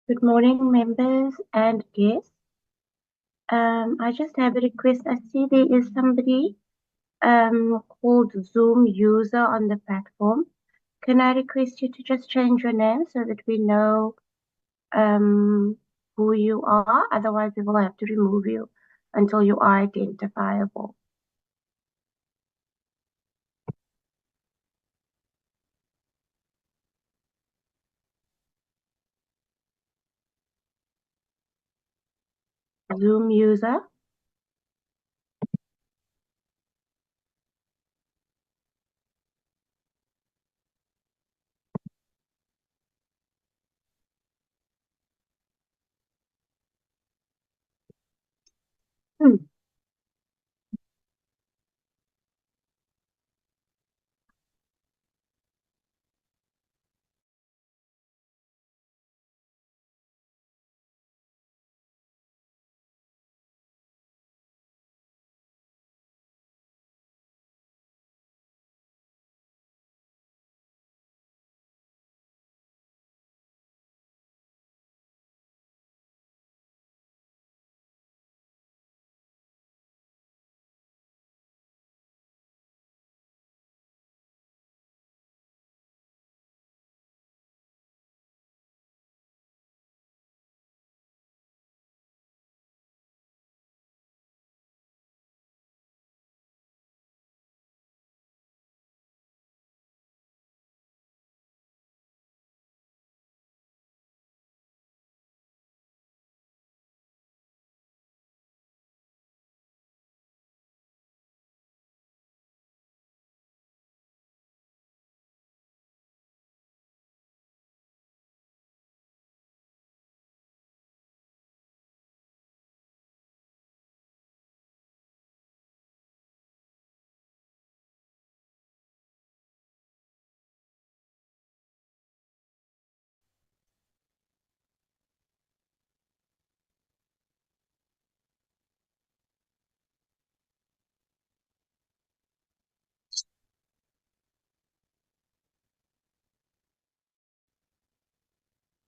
Good morning, members and guests. I just have a request. I see there is somebody called Zoom user on the platform. Can I request you to just change your name so that we know who you are? Otherwise, we will have to remove you until you are identifiable. Zoom user.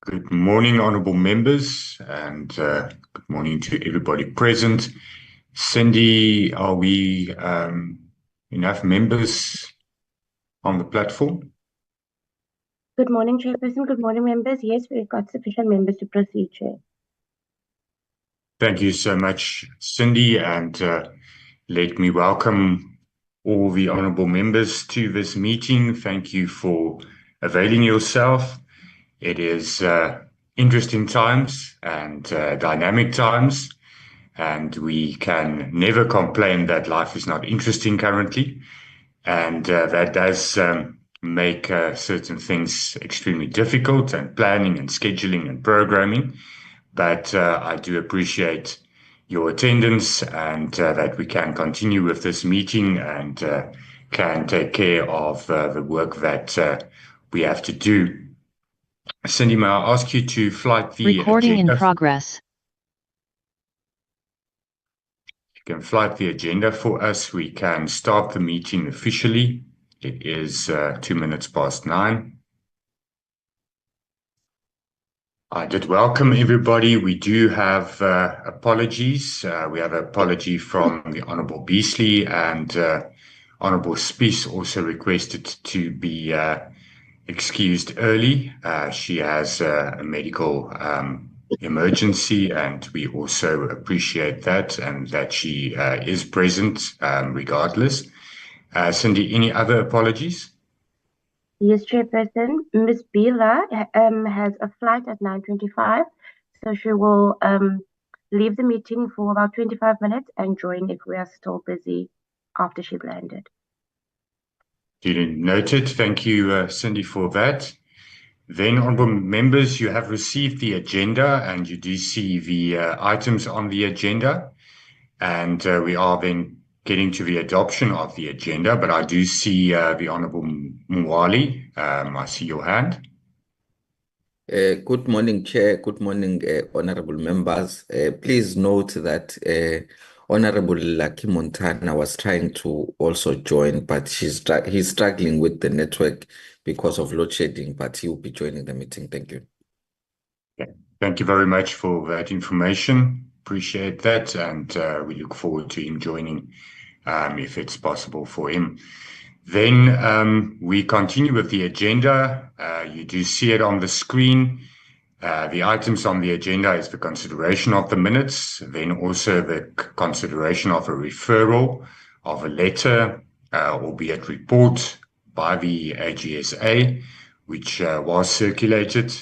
Good morning, honourable members, and good morning to everybody present. Cindy, are we enough members on the platform? Good morning, Chairperson. Good morning, members. Yes, we've got sufficient members to proceed, Chair. Thank you so much, Cindy, and let me welcome all the honourable members to this meeting. Thank you for availing yourself. It is interesting times and dynamic times, and we can never complain that life is not interesting currently, and that does make certain things extremely difficult, and planning and scheduling and programming. But I do appreciate your attendance, and that we can continue with this meeting and can take care of the work that we have to do. Cindy, may I ask you to flight the Recording agenda? in progress. You can flight the agenda for us. We can start the meeting officially. It is 9:02. I did welcome everybody. We do have apologies. We have an apology from the Honourable Beasley, and Honourable Spies also requested to be excused early. She has a medical emergency, and we also appreciate that, and that she is present regardless. Cindy, any other apologies? Yes, Chairperson. Ms. Bila has a flight at 9:25, so she will leave the meeting for about 25 minutes and join if we are still busy after she's landed. Duly noted. Thank you, Cindy, for that. Then, honourable members, you have received the agenda, and you do see the items on the agenda, and we are then getting to the adoption of the agenda. But I do see the Honourable Mwali. I see your hand. Good morning, Chair. Good morning, honourable members. Please note that Honourable Lucky Montana was trying to also join, but he's struggling with the network because of load shedding, but he will be joining the meeting. Thank you. Okay. Thank you very much for that information. Appreciate that, and we look forward to him joining if it's possible for him. Then we continue with the agenda. You do see it on the screen. The items on the agenda is the consideration of the minutes, then also the consideration of a referral of a letter, albeit report by the AGSA, which was circulated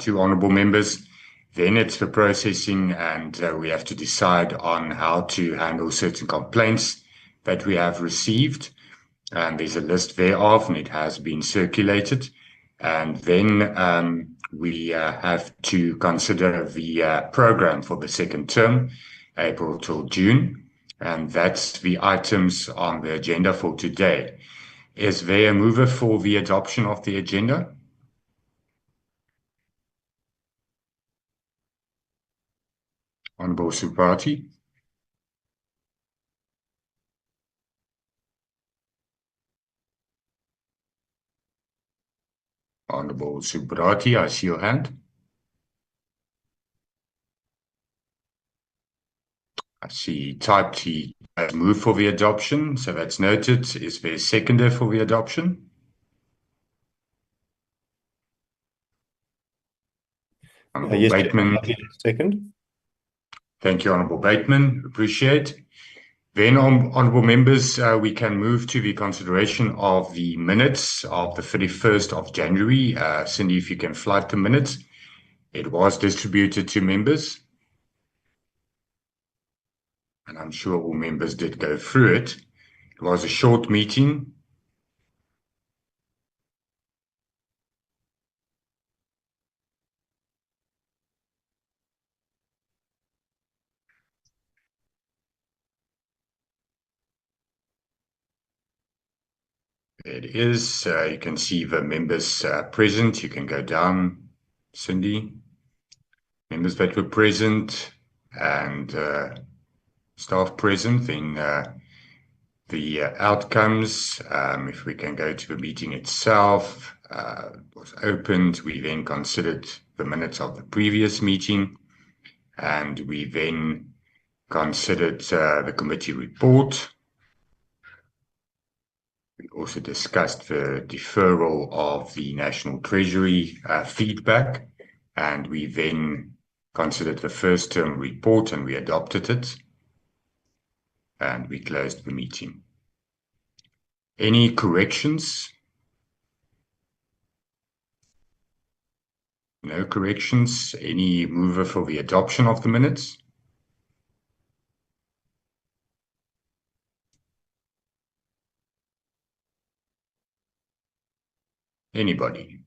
to honourable members. Then it's the processing, and we have to decide on how to handle certain complaints that we have received. And there's a list thereof, and it has been circulated. And then we have to consider the program for the second term, April till June. And that's the items on the agenda for today. Is there a mover for the adoption of the agenda? Honourable Subrati. Honourable Subrati, I see your hand. I see typed he has moved for the adoption, so that's noted. Is there a seconder for the adoption? Honourable Yes, Bateman. second. Thank you, Honourable Bateman. Appreciate. Then, honourable members, we can move to the consideration of the minutes of the 31st of January. Cindy, if you can flight the minutes. It was distributed to members, and I'm sure all members did go through it. It was a short meeting. It is. You can see the members present. You can go down, Cindy. Members that were present and staff present. Then the outcomes, if we can go to the meeting itself, was opened. We then considered the minutes of the previous meeting, and we then considered the committee report. We also discussed the deferral of the National Treasury feedback, and we then considered the first term report and we adopted it, and we closed the meeting. Any corrections? No corrections. Any mover for the adoption of the minutes? Anybody?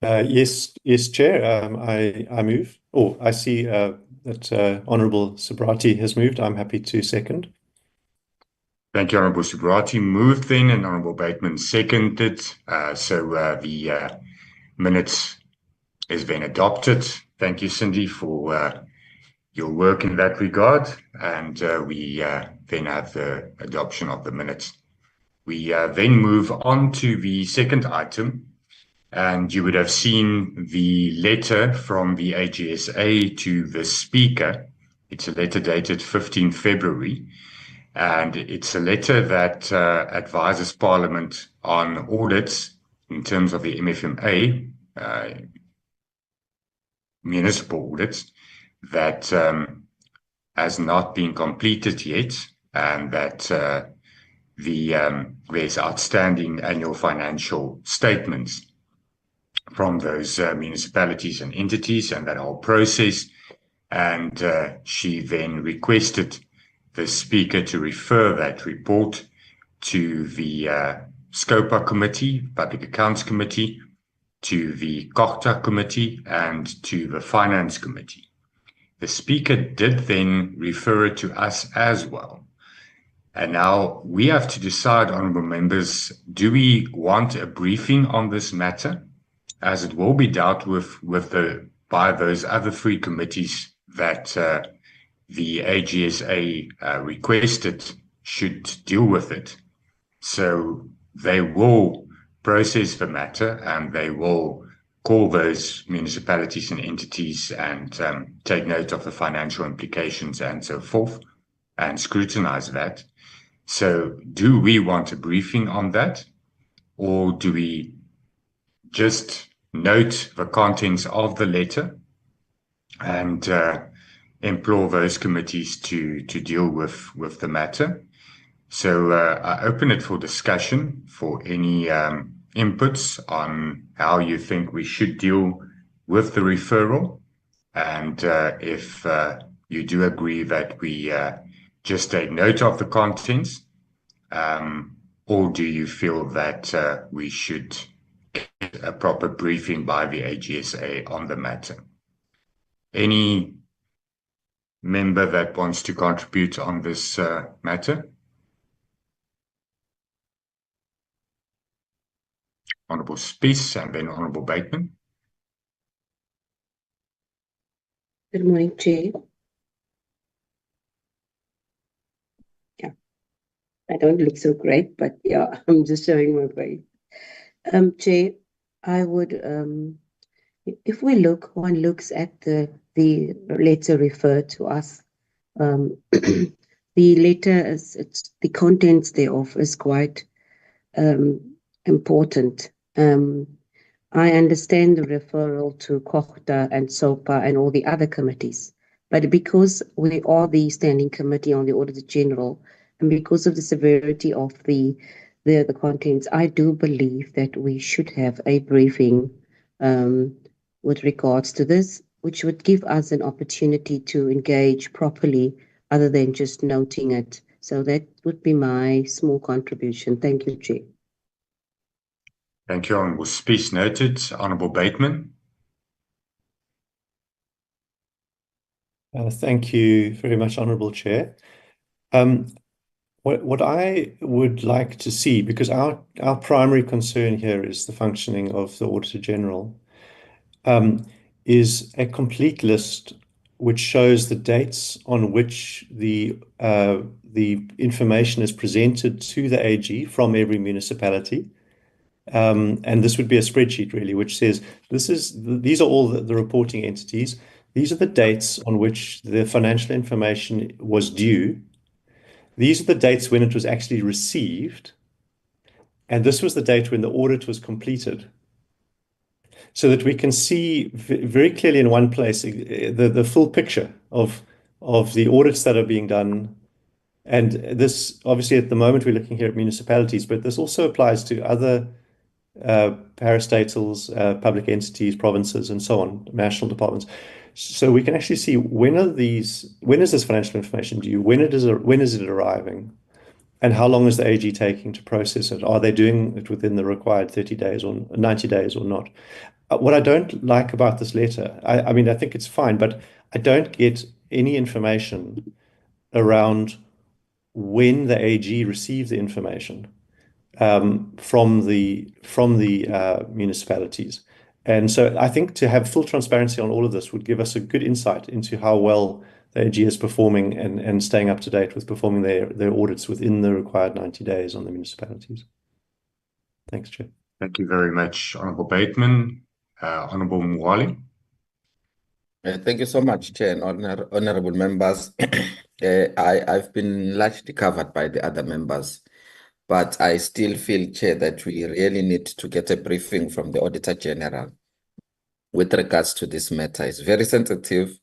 Yes, Chair. I move. Oh, I see that Honourable Subrati has moved. I'm happy to second. Thank you, Honourable Subrati. Moved then, and Honourable Bateman seconded. So the minutes is then adopted. Thank you, Cindy, for your work in that regard. And we then have the adoption of the minutes. We then move on to the second item, and you would have seen the letter from the AGSA to the Speaker. It's a letter dated 15 February, and it's a letter that advises Parliament on audits in terms of the MFMA, municipal audits, that has not been completed yet, and that there's outstanding annual financial statements from those municipalities and entities, and that whole process. And she then requested the Speaker to refer that report to the SCoPA Committee, Public Accounts Committee, to the COGTA Committee, and to the Finance Committee. The Speaker did then refer it to us as well. And now we have to decide, honourable members, do we want a briefing on this matter, as it will be dealt with by those other three committees that the AGSA requested should deal with it. So they will process the matter and they will call those municipalities and entities and take note of the financial implications and so forth and scrutinize that. So do we want a briefing on that, or do we just note the contents of the letter and implore those committees to deal with the matter? So I open it for discussion, for any inputs on how you think we should deal with the referral, and if you do agree that we just take note of the contents, or do you feel that we should get a proper briefing by the AGSA on the matter? Any member that wants to contribute on this matter? Honourable Spies and then Honourable Bateman. Good morning, Chair. Yeah, I don't look so great, but yeah, I'm just showing my face. Chair, I would, if one looks at the letter referred to us, the letter the contents thereof is quite important. I understand the referral to COGTA and SOPA and all the other committees, but because we are the standing committee on the Auditor-General, and because of the severity of the contents, I do believe that we should have a briefing with regards to this, which would give us an opportunity to engage properly other than just noting it. So that would be my small contribution. Thank you, Chair. Thank you, Honourable Spies. Noted. Honourable Bateman. Thank you very much, Honourable Chair. What I would like to see, because our primary concern here is the functioning of the Auditor-General, is a complete list which shows the dates on which the information is presented to the AG from every municipality. And this would be a spreadsheet, really, which says these are all the reporting entities. These are the dates on which the financial information was due. These are the dates when it was actually received. And this was the date when the audit was completed. So that we can see very clearly in one place the full picture of the audits that are being done. And this, obviously, at the moment, we're looking here at municipalities, but this also applies to other parastatals, public entities, provinces, and so on, national departments. So we can actually see when is this financial information due, when is it arriving, and how long is the AG taking to process it? Are they doing it within the required 30 days or 90 days or not? What I don't like about this letter, I mean, I think it's fine, but I don't get any information around when the AG received the information from the municipalities. And so I think to have full transparency on all of this would give us a good insight into how well the AG is performing and staying up to date with performing their audits within the required 90 days on the municipalities. Thanks, Chair. Thank you very much, Honourable Bateman. Honourable Mwali. Thank you so much, Chair and honourable members. I've been largely covered by the other members, but I still feel, Chair, that we really need to get a briefing from the Auditor-General with regards to this matter. It's very sensitive,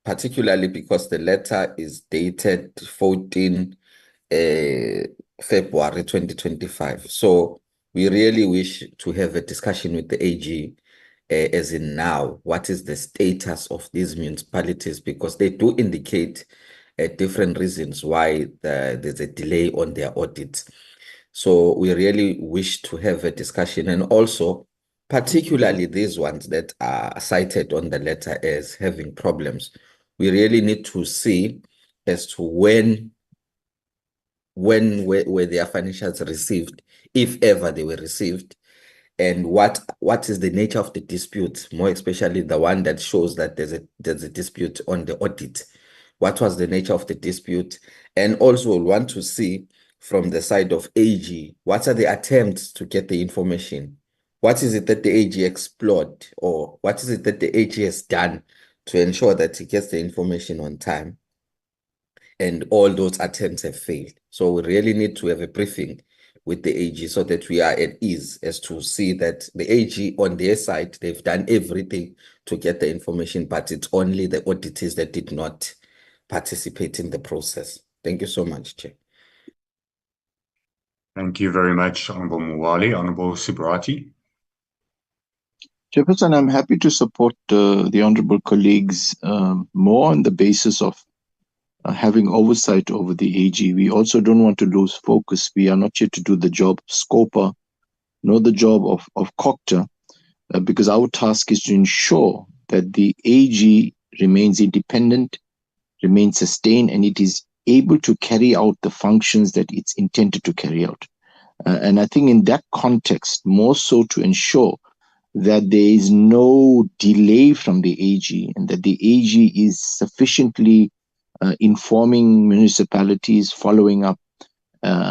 particularly because the letter is dated 14 February 2025. So we really wish to have a discussion with the AG, as in now, what is the status of these municipalities, because they do indicate different reasons why there's a delay on their audits. So we really wish to have a discussion, and also particularly these ones that are cited on the letter as having problems. We really need to see as to when were their financials received, if ever they were received, and what is the nature of the dispute, more especially the one that shows that there's a dispute on the audit. What was the nature of the dispute? And also we'll want to see from the side of AG, what are the attempts to get the information what is it that the AG explored, or what is it that the AG has done to ensure that he gets the information on time, and all those attempts have failed. So we really need to have a briefing with the AG so that we are at ease as to see that the AG on their side, they've done everything to get the information, but it's only the auditors that did not participate in the process. Thank you so much, Chair. Thank you very much, Honourable Mwale. Honourable Subrati. Chairperson, I'm happy to support the honourable colleagues more on the basis of having oversight over the AG. We also don't want to lose focus. We are not here to do the job of SCOPA, nor the job of COCTA, because our task is to ensure that the AG remains independent, remains sustained, and it is able to carry out the functions that it's intended to carry out. And I think in that context, more so to ensure that there is no delay from the AG and that the AG is sufficiently informing municipalities, following up,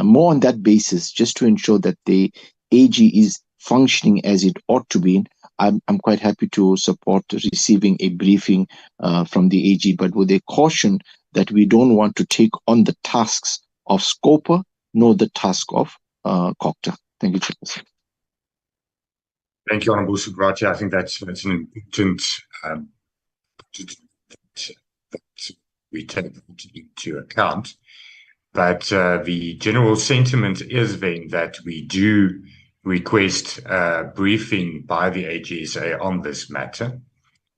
more on that basis, just to ensure that the AG is functioning as it ought to be. I'm quite happy to support receiving a briefing from the AG, but with a caution that we don't want to take on the tasks of SCOPA nor the task of COCTA. Thank you, Chairperson. Thank you, Honourable Subrati. I think that's an important that we take into account. But the general sentiment is then that we do request a briefing by the AGSA on this matter.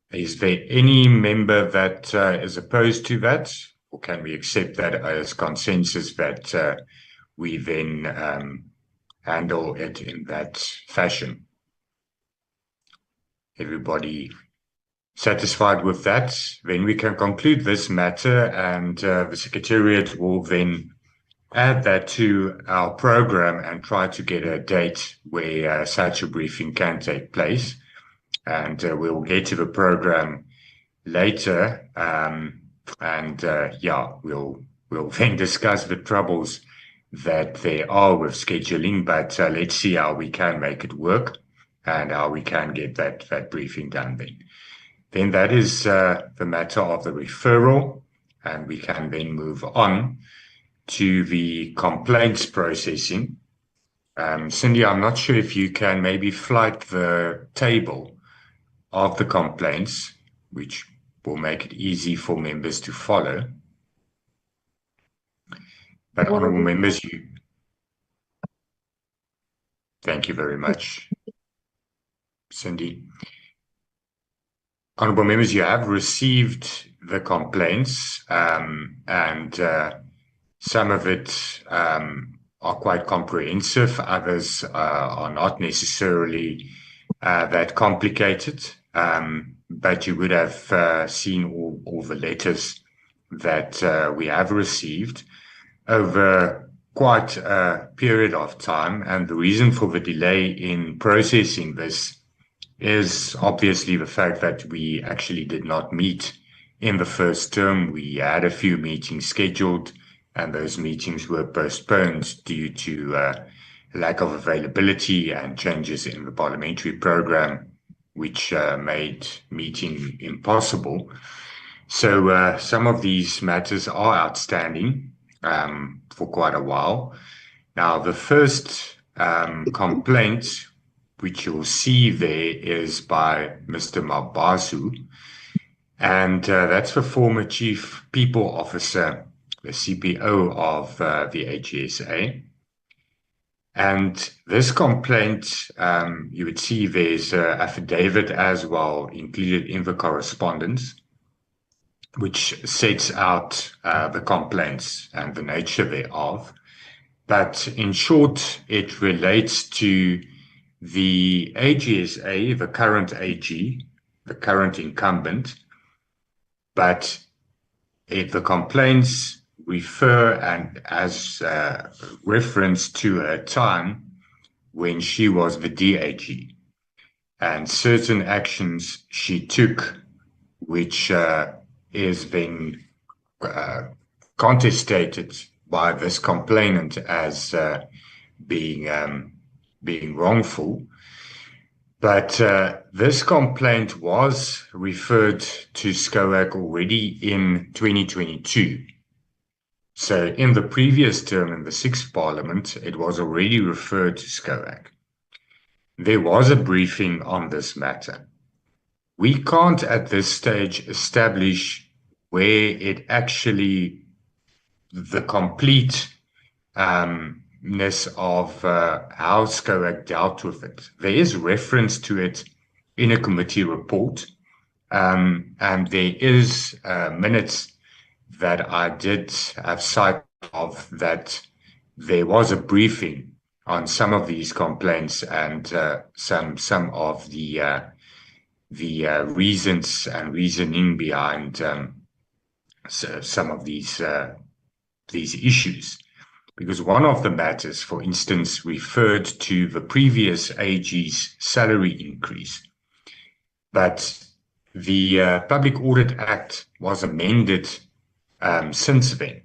Is there any member that is opposed to that, or can we accept that as consensus that we then handle it in that fashion? Everybody satisfied with that? Then we can conclude this matter, and the Secretariat will then add that to our program and try to get a date where such a briefing can take place. And we'll get to the program later, we'll then discuss the troubles that there are with scheduling, but let's see how we can make it work and how we can get that briefing done then. Then that is the matter of the referral, and we can then move on to the complaints processing. Cindy, I'm not sure if you can maybe flight the table of the complaints, which will make it easy for members to follow. But honourable members, thank you very much, Cindy. Honourable members, you have received the complaints, and some of it are quite comprehensive. Others are not necessarily that complicated, but you would have seen all the letters that we have received over quite a period of time. And the reason for the delay in processing this is obviously the fact that we actually did not meet in the first term. We had a few meetings scheduled, and those meetings were postponed due to lack of availability and changes in the parliamentary program, which made meeting impossible. So some of these matters are outstanding for quite a while. Now, the first complaint, which you'll see there, is by Mr. Mabaso, and that's the former Chief People Officer, the CPO of the AGSA. And this complaint, you would see there's an affidavit as well included in the correspondence, which sets out the complaints and the nature thereof. But in short, it relates to the AGSA, the current AG, the current incumbent, but the complaints refer and as reference to a time when she was the DAG and certain actions she took, which is being contested by this complainant as being wrongful. But this complaint was referred to SCoAG already in 2022. So in the previous term, in the 6th Parliament, it was already referred to SCoAG. There was a briefing on this matter. We can't at this stage establish where it actually, the completeness of how SCoAG dealt with it. There is reference to it in a committee report, and there is minutes that I did have sight of that there was a briefing on some of these complaints and some of the reasons and reasoning behind some of these issues. Because one of the matters, for instance, referred to the previous AG's salary increase. But the Public Audit Act was amended since then.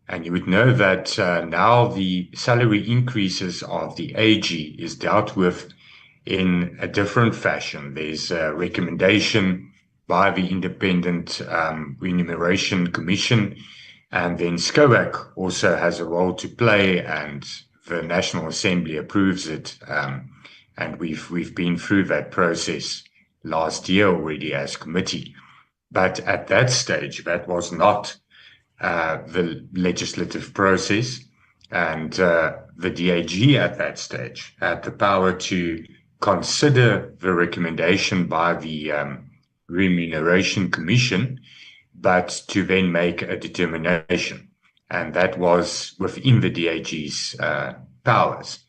And you would know that now the salary increases of the AG is dealt with in a different fashion. There's a recommendation by the Independent Remuneration Commission, and then SCoAG also has a role to play, and the National Assembly approves it. And we've been through that process last year already as committee. But at that stage, that was not the legislative process, and the DAG at that stage had the power to consider the recommendation by the Remuneration Commission, but to then make a determination, and that was within the DAG's powers.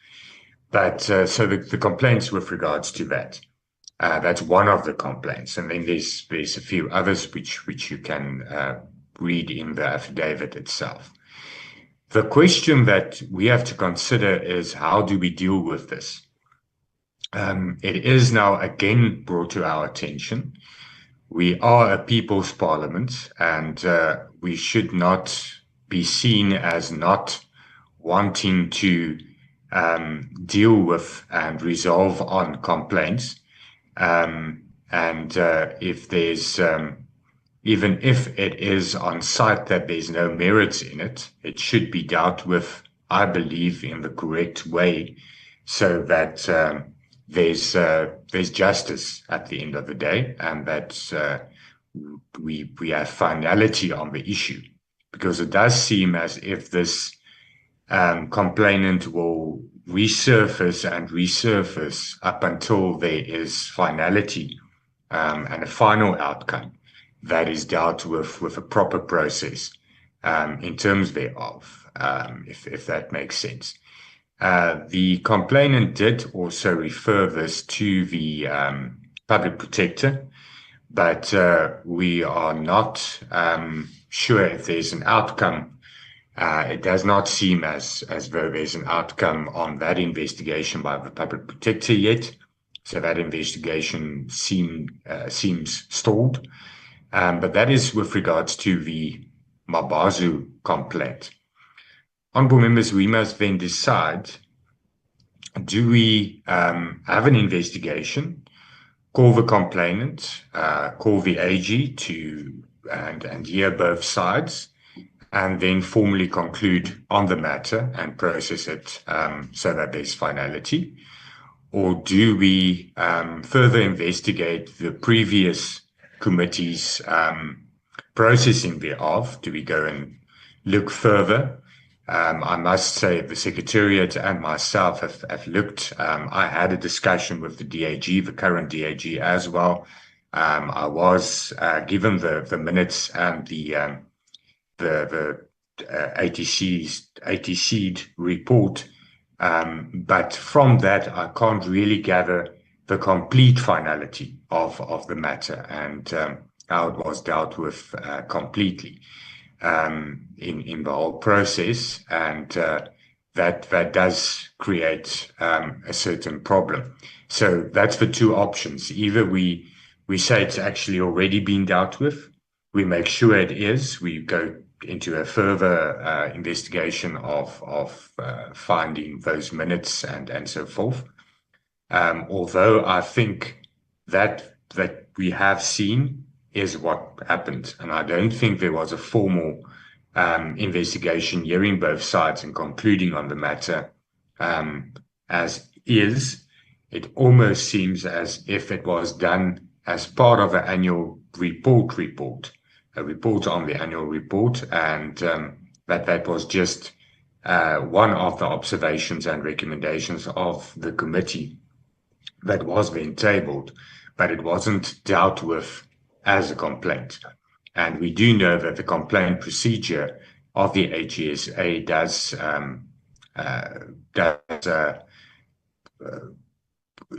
But so the complaints with regards to that, that's one of the complaints, and then there's a few others which you can read in the affidavit itself. The question that we have to consider is, how do we deal with this? It is now again brought to our attention. We are a people's parliament, and we should not be seen as not wanting to deal with and resolve on complaints. And if there's even if it is on site that there's no merits in it, it should be dealt with, I believe, in the correct way, so that there's justice at the end of the day, and that we have finality on the issue, because it does seem as if this complainant will resurface and resurface up until there is finality and a final outcome that is dealt with a proper process in terms thereof, if that makes sense. The complainant did also refer this to the public protector, but we are not sure if there's an outcome. It does not seem as though there's an outcome on that investigation by the public protector yet. So that investigation seems stalled. But that is with regards to the Mabaso complaint. Honourable members, we must then decide, do we have an investigation, call the complainant, call the AG and hear both sides, and then formally conclude on the matter and process it so that there's finality? Or do we further investigate the previous committee's processing thereof? Do we go and look further? I must say the Secretariat and myself have looked. I had a discussion with the DAG, the current DAG as well. I was given the minutes and the ATC's report, but from that I can't really gather the complete finality of the matter and how it was dealt with completely in the whole process, and that does create a certain problem. So that's the two options. Either we say it's actually already been dealt with, we make sure it is, we go into a further investigation of finding those minutes and so forth. Although I think that we have seen is what happened, and I don't think there was a formal investigation hearing both sides and concluding on the matter as is. It almost seems as if it was done as part of an annual report, a report on the annual report, and that was just one of the observations and recommendations of the committee that was then tabled, but it wasn't dealt with as a complaint. And we do know that the complaint procedure of the AGSA does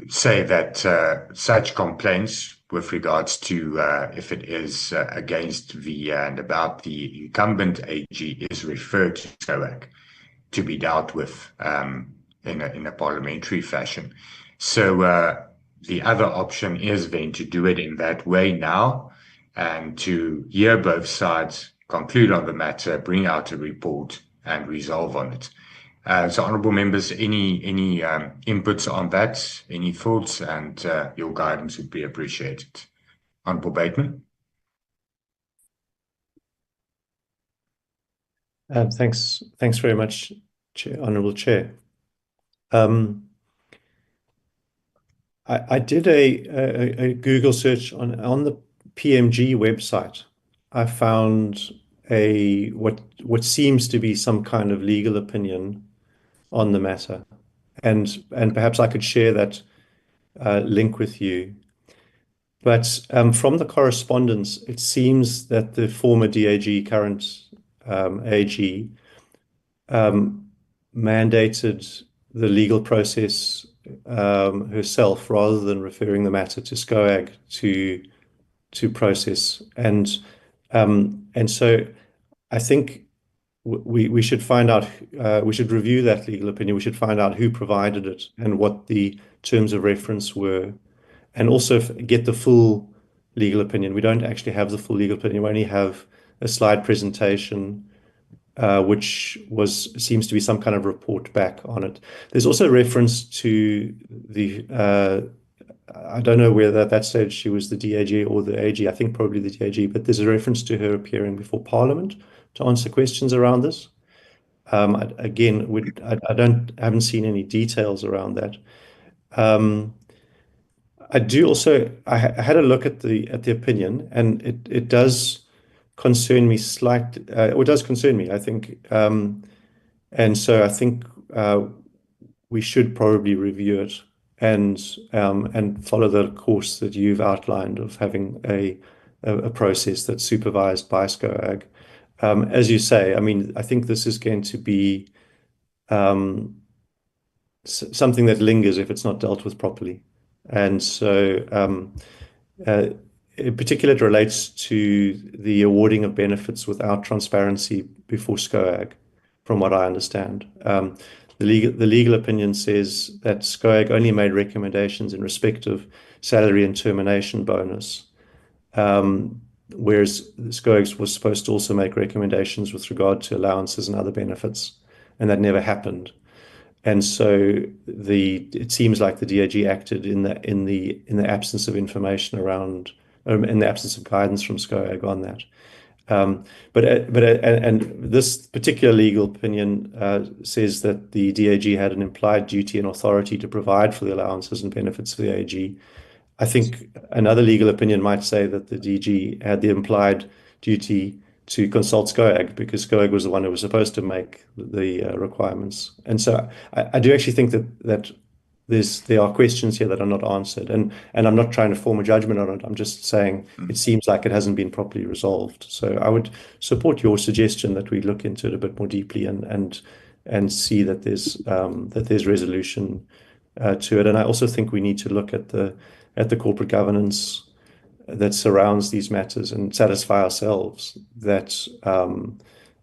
say that such complaints with regards to if it is against the and about the incumbent AG is referred to SCoAG to be dealt with in a parliamentary fashion. So the other option is then to do it in that way now and to hear both sides, conclude on the matter, bring out a report and resolve on it. So, honourable members, any inputs on that, any thoughts, and your guidance would be appreciated. Honourable Bateman. Thanks very much, Honourable Chair. I did a Google search on the PMG website. I found what seems to be some kind of legal opinion on the matter, and perhaps I could share that link with you. But from the correspondence, it seems that the former DAG, current AG, mandated the legal process herself rather than referring the matter to SCoAG to process. And so I think we should find out, we should review that legal opinion. We should find out who provided it and what the terms of reference were, and also get the full legal opinion. We don't actually have the full legal opinion. We only have a slide presentation, which seems to be some kind of report back on it. There's also reference to the, I don't know whether at that stage she was the DAG or the AG, I think probably the DAG, but there's a reference to her appearing before Parliament to answer questions around this. Again, I haven't seen any details around that. I had a look at the opinion, and it does concern me slightly. It does concern me, I think, and so I think we should probably review it and follow the course that you've outlined of having a process that's supervised by SCoAG. As you say, I mean, I think this is going to be something that lingers if it's not dealt with properly. And so in particular, it relates to the awarding of benefits without transparency before SCoAG, from what I understand. The legal opinion says that SCoAG only made recommendations in respect of salary and termination bonus, whereas SCoAG was supposed to also make recommendations with regard to allowances and other benefits, and that never happened. And so it seems like the DAG acted in the absence of information around, in the absence of guidance from SCoAG on that. But this particular legal opinion says that the DAG had an implied duty and authority to provide for the allowances and benefits for the AG. I think another legal opinion might say that the DG had the implied duty to consult SCoAG because SCoAG was the one who was supposed to make the requirements. And so I do actually think that there are questions here that are not answered, and I'm not trying to form a judgment on it. I'm just saying it seems like it hasn't been properly resolved. So I would support your suggestion that we look into it a bit more deeply and see that there's resolution to it. And I also think we need to look at the corporate governance that surrounds these matters and satisfy ourselves that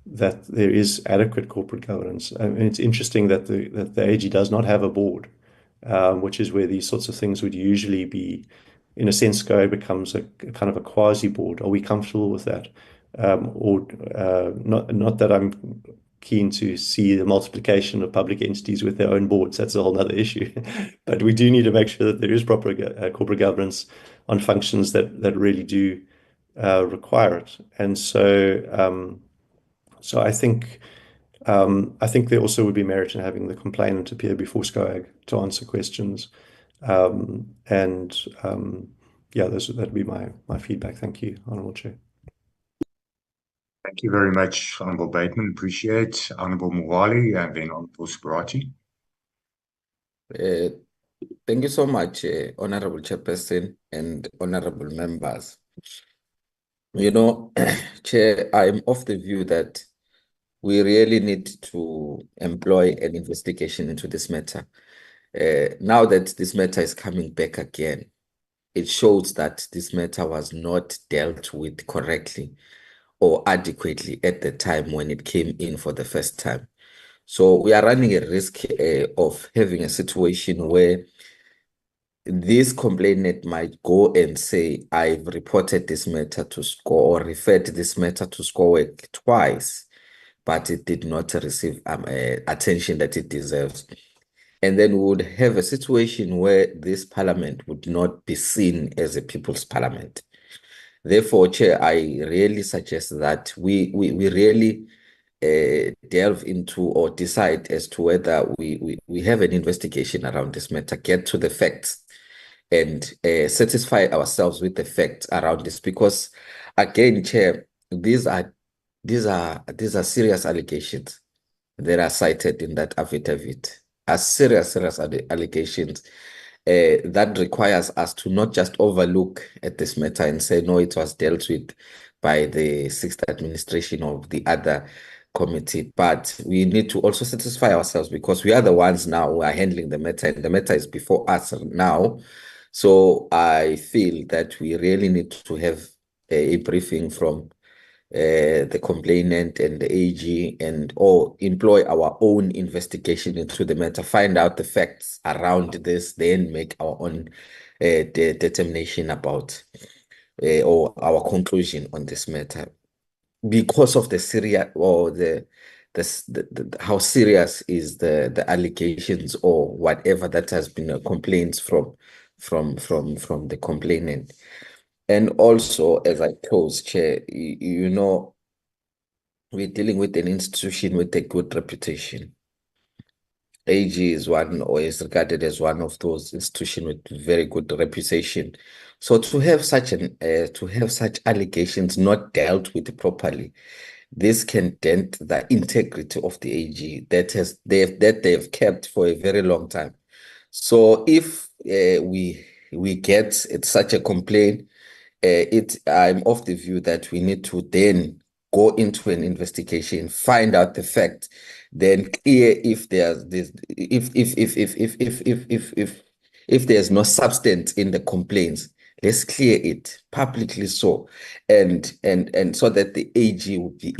there is adequate corporate governance. I mean, it's interesting that the AG does not have a board, which is where these sorts of things would usually be. In a sense, SCoAG becomes a kind of a quasi board. Are we comfortable with that? Or not that I'm keen to see the multiplication of public entities with their own boards. That's a whole other issue. But we do need to make sure that there is proper corporate governance on functions that really do require it. And so I think there also would be merit in having the complainant appear before SCoAG to answer questions. Yeah, that'd be my feedback. Thank you, Honourable Chair. Thank you very much, Honourable Bateman. Appreciate. Honourable Mwali and then Honourable Sbarati. Thank you so much, Honourable Chairperson and honourable members. You know, Chair, I'm of the view that we really need to employ an investigation into this matter. Now that this matter is coming back again, it shows that this matter was not dealt with correctly or adequately at the time when it came in for the first time. So we are running a risk of having a situation where this complainant might go and say, I've reported this matter to SCoAG or referred this matter to SCoAG twice, but it did not receive attention that it deserves. And then we would have a situation where this parliament would not be seen as a people's parliament. Therefore, Chair, I really suggest that we really delve into or decide as to whether we have an investigation around this matter, get to the facts, and satisfy ourselves with the facts around this. Because, again, Chair, these are serious allegations that are cited in that affidavit. Are serious allegations that requires us to not just overlook at this matter and say, no, it was dealt with by the sixth administration of the other committee, but we need to also satisfy ourselves because we are the ones now who are handling the matter, and the matter is before us now. So I feel that we really need to have a briefing from the complainant and the AG or employ our own investigation into the matter, find out the facts around this, then make our own determination about or our conclusion on this matter. Because of the serious or how serious is the allegations or whatever that has been complaints from the complainant. And also, as I close, Chair, you know, we're dealing with an institution with a good reputation. AG is one, or is regarded as one of those institutions with very good reputation. So to have such allegations not dealt with properly, this can dent the integrity of the AG that they've kept for a very long time. So if we get such a complaint, I'm of the view that we need to then go into an investigation, find out the fact, then clear if there's this, if there's no substance in the complaints, let's clear it publicly, so and so that the AG will be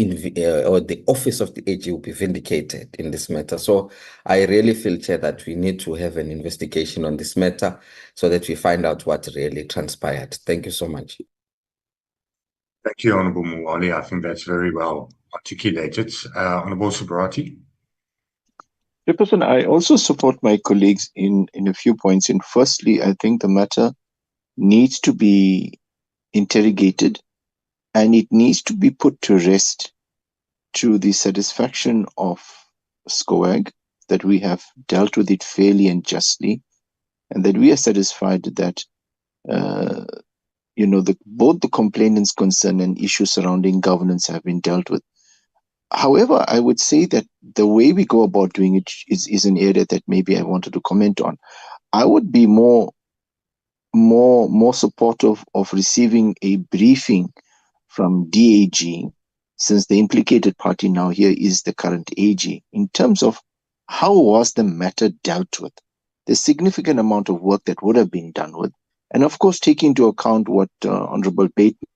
or the office of the AG will be vindicated in this matter. So I really feel, Chair, that we need to have an investigation on this matter so that we find out what really transpired. Thank you so much. Thank you, Honourable Mwali. I think that's very well articulated. Honourable Sbarati. Chairperson, I also support my colleagues in a few points. And firstly, I think the matter needs to be interrogated and it needs to be put to rest to the satisfaction of SCoAG that we have dealt with it fairly and justly, and that we are satisfied that both the complainant's concern and issues surrounding governance have been dealt with. However, I would say that the way we go about doing it is an area that maybe I wanted to comment on. I would be more supportive of receiving a briefing from DAG, since the implicated party now here is the current AG, in terms of how was the matter dealt with, the significant amount of work that would have been done with, and of course taking into account what Honourable Bateman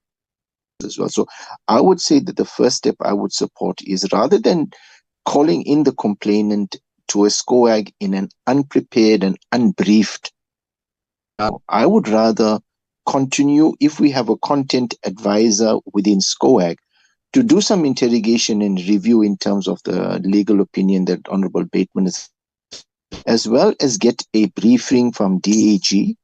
as well. So I would say that the first step I would support is, rather than calling in the complainant to a SCoAG in an unprepared and unbriefed, I would rather continue, if we have a content advisor within SCoAG, to do some interrogation and review in terms of the legal opinion that Honorable Bateman is, as well as get a briefing from DAG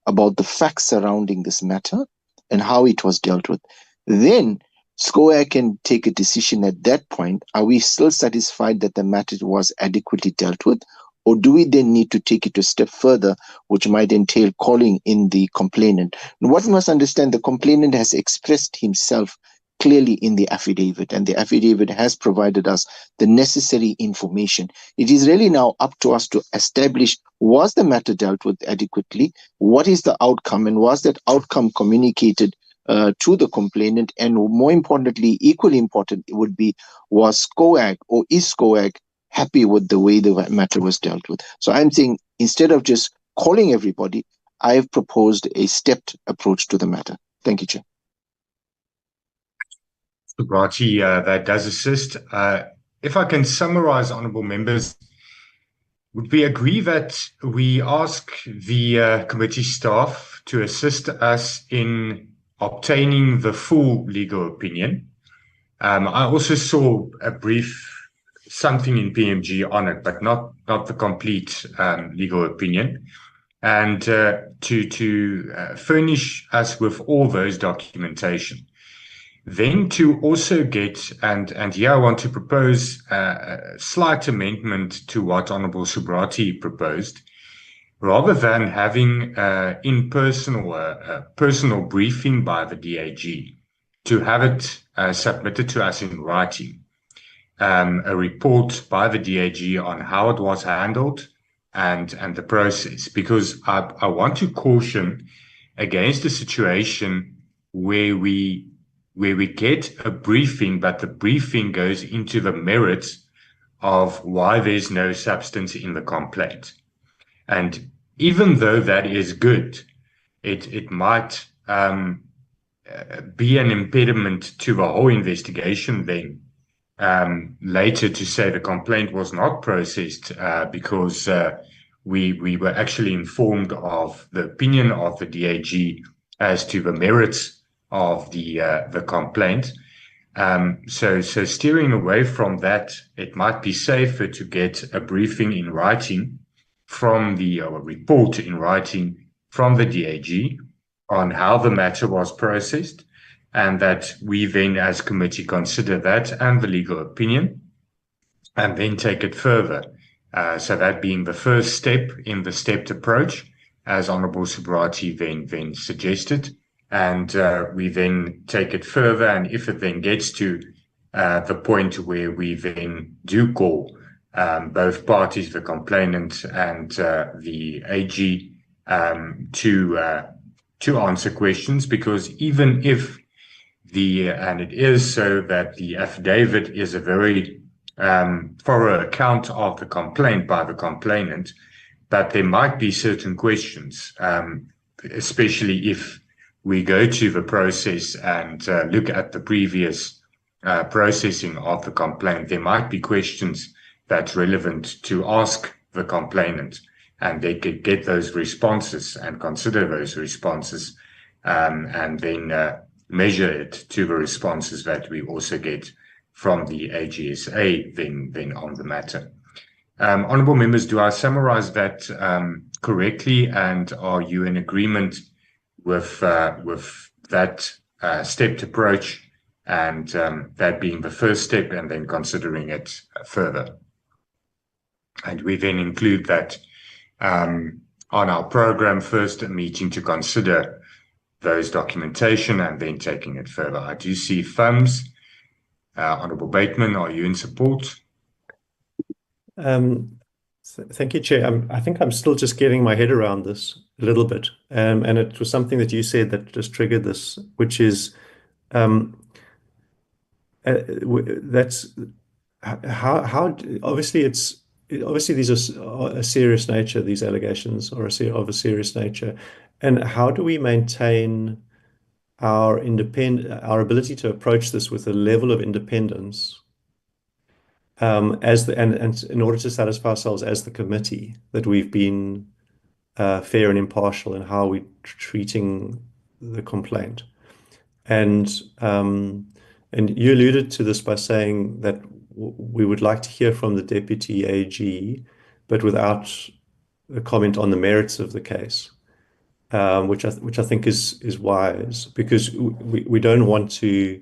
about the facts surrounding this matter and how it was dealt with. Then SCoAG can take a decision at that point. Are we still satisfied that the matter was adequately dealt with? Or do we then need to take it a step further, which might entail calling in the complainant? And what we must understand, the complainant has expressed himself clearly in the affidavit, and the affidavit has provided us the necessary information. It is really now up to us to establish, was the matter dealt with adequately? What is the outcome, and was that outcome communicated to the complainant? And more importantly, equally important, it would be, was SCoAG or is SCoAG happy with the way the matter was dealt with? So I'm saying, instead of just calling everybody, I have proposed a stepped approach to the matter. Thank you, Chair. Subrati, that does assist. If I can summarize, honourable members, would we agree that we ask the committee staff to assist us in obtaining the full legal opinion? I also saw a brief something in PMG on it, but not the complete legal opinion. And to furnish us with all those documentation. Then to also get, and here I want to propose a slight amendment to what Honourable Subrati proposed, rather than having in-person or a personal briefing by the DAG, to have it submitted to us in writing, a report by the DAG on how it was handled and the process, because I want to caution against a situation where we get a briefing, but the briefing goes into the merits of why there's no substance in the complaint. And even though that is good, it might be an impediment to the whole investigation then, later, to say the complaint was not processed because we were actually informed of the opinion of the DAG as to the merits of the complaint. So steering away from that, it might be safer to get a briefing in writing from a report in writing from the DAG on how the matter was processed, and that we then as committee consider that and the legal opinion and then take it further. So that being the first step in the stepped approach, as Honourable Subrati then suggested. And we then take it further, and if it then gets to the point where we then do call both parties, the complainant and the AG, to answer questions, because even if and it is so that the affidavit is a very thorough account of the complaint by the complainant, but there might be certain questions, especially if we go to the process and look at the previous processing of the complaint. There might be questions that's relevant to ask the complainant, and they could get those responses and consider those responses, and then measure it to the responses that we also get from the AGSA then on the matter. Honourable members, do I summarize that correctly, and are you in agreement with that stepped approach, and that being the first step, and then considering it further? And we then include that on our program, first a meeting to consider those documentation and then taking it further. I do see thumbs. Honourable Bateman, are you in support? Thank you, Chair. I think I'm still just getting my head around this a little bit. And it was something that you said that just triggered this, which is that's how obviously these are a serious nature, these allegations are of a serious nature. And how do we maintain our ability to approach this with a level of independence, and in order to satisfy ourselves as the committee that we've been fair and impartial in how we're treating the complaint? And And you alluded to this by saying that we would like to hear from the Deputy AG, but without a comment on the merits of the case, which I think is wise, because we don't want to.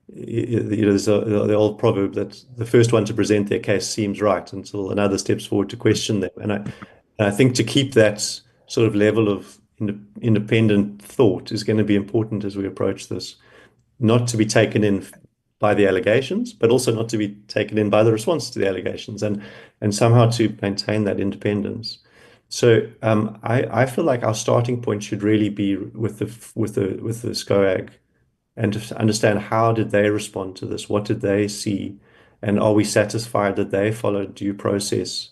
There's the old proverb that the first one to present their case seems right until another steps forward to question them. And I think to keep that sort of level of independent thought is going to be important as we approach this, not to be taken in by the allegations, but also not to be taken in by the response to the allegations, and somehow to maintain that independence. So I feel like our starting point should really be with the SCoAG, and to understand how did they respond to this, what did they see, and are we satisfied that they followed due process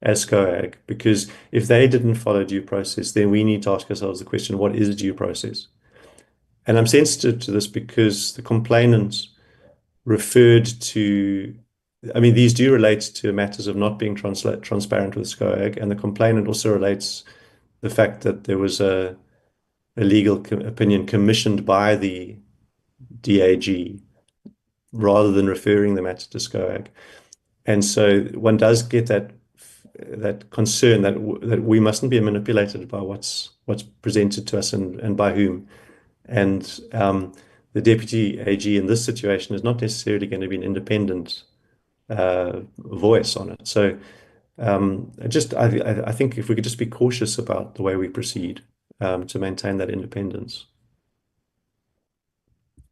as SCoAG? Because if they didn't follow due process, then we need to ask ourselves the question, what is due process? And I'm sensitive to this because the complainant referred to, I mean, these do relate to matters of not being transparent with SCoAG, and the complainant also relates the fact that there was a legal opinion commissioned by the DAG rather than referring the matter to SCoAG. And so one does get that concern that we mustn't be manipulated by what's presented to us and by whom. And the Deputy AG in this situation is not necessarily going to be an independent voice on it. So I think if we could just be cautious about the way we proceed to maintain that independence.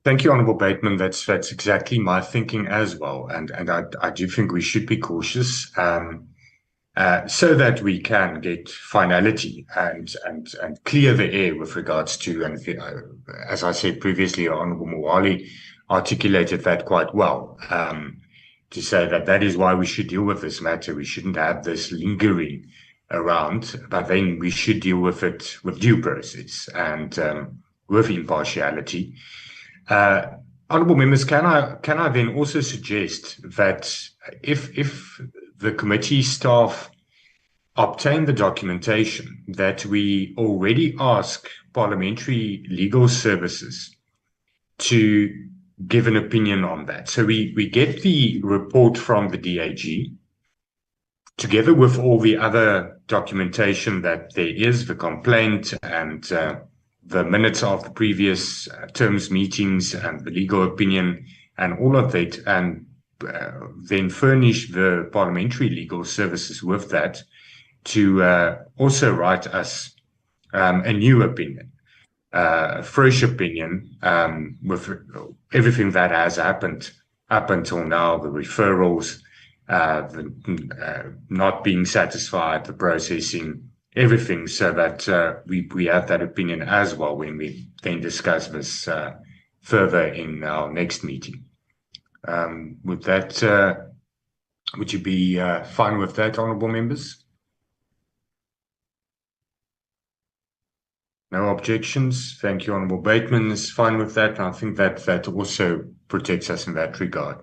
Thank you, Honourable Bateman. That's exactly my thinking as well, and I do think we should be cautious so that we can get finality and clear the air with regards to, and as I said previously, Honourable Mwali articulated that quite well, to say that is why we should deal with this matter. We shouldn't have this lingering around, but then we should deal with it with due process and with impartiality. Honourable members, can I then also suggest that if the committee staff obtain the documentation, that we already ask parliamentary legal services to give an opinion on that. So we get the report from the DAG together with all the other documentation that there is, the complaint and the minutes of the previous terms meetings and the legal opinion and all of that, and then furnish the parliamentary legal services with that to also write us a new opinion, a fresh opinion with everything that has happened up until now, the referrals, the not being satisfied, the processing, everything, so that we have that opinion as well when we then discuss this further in our next meeting. With that, would you be fine with that, honourable members? No objections. Thank you, Honourable Bateman is fine with that. And I think that also protects us in that regard.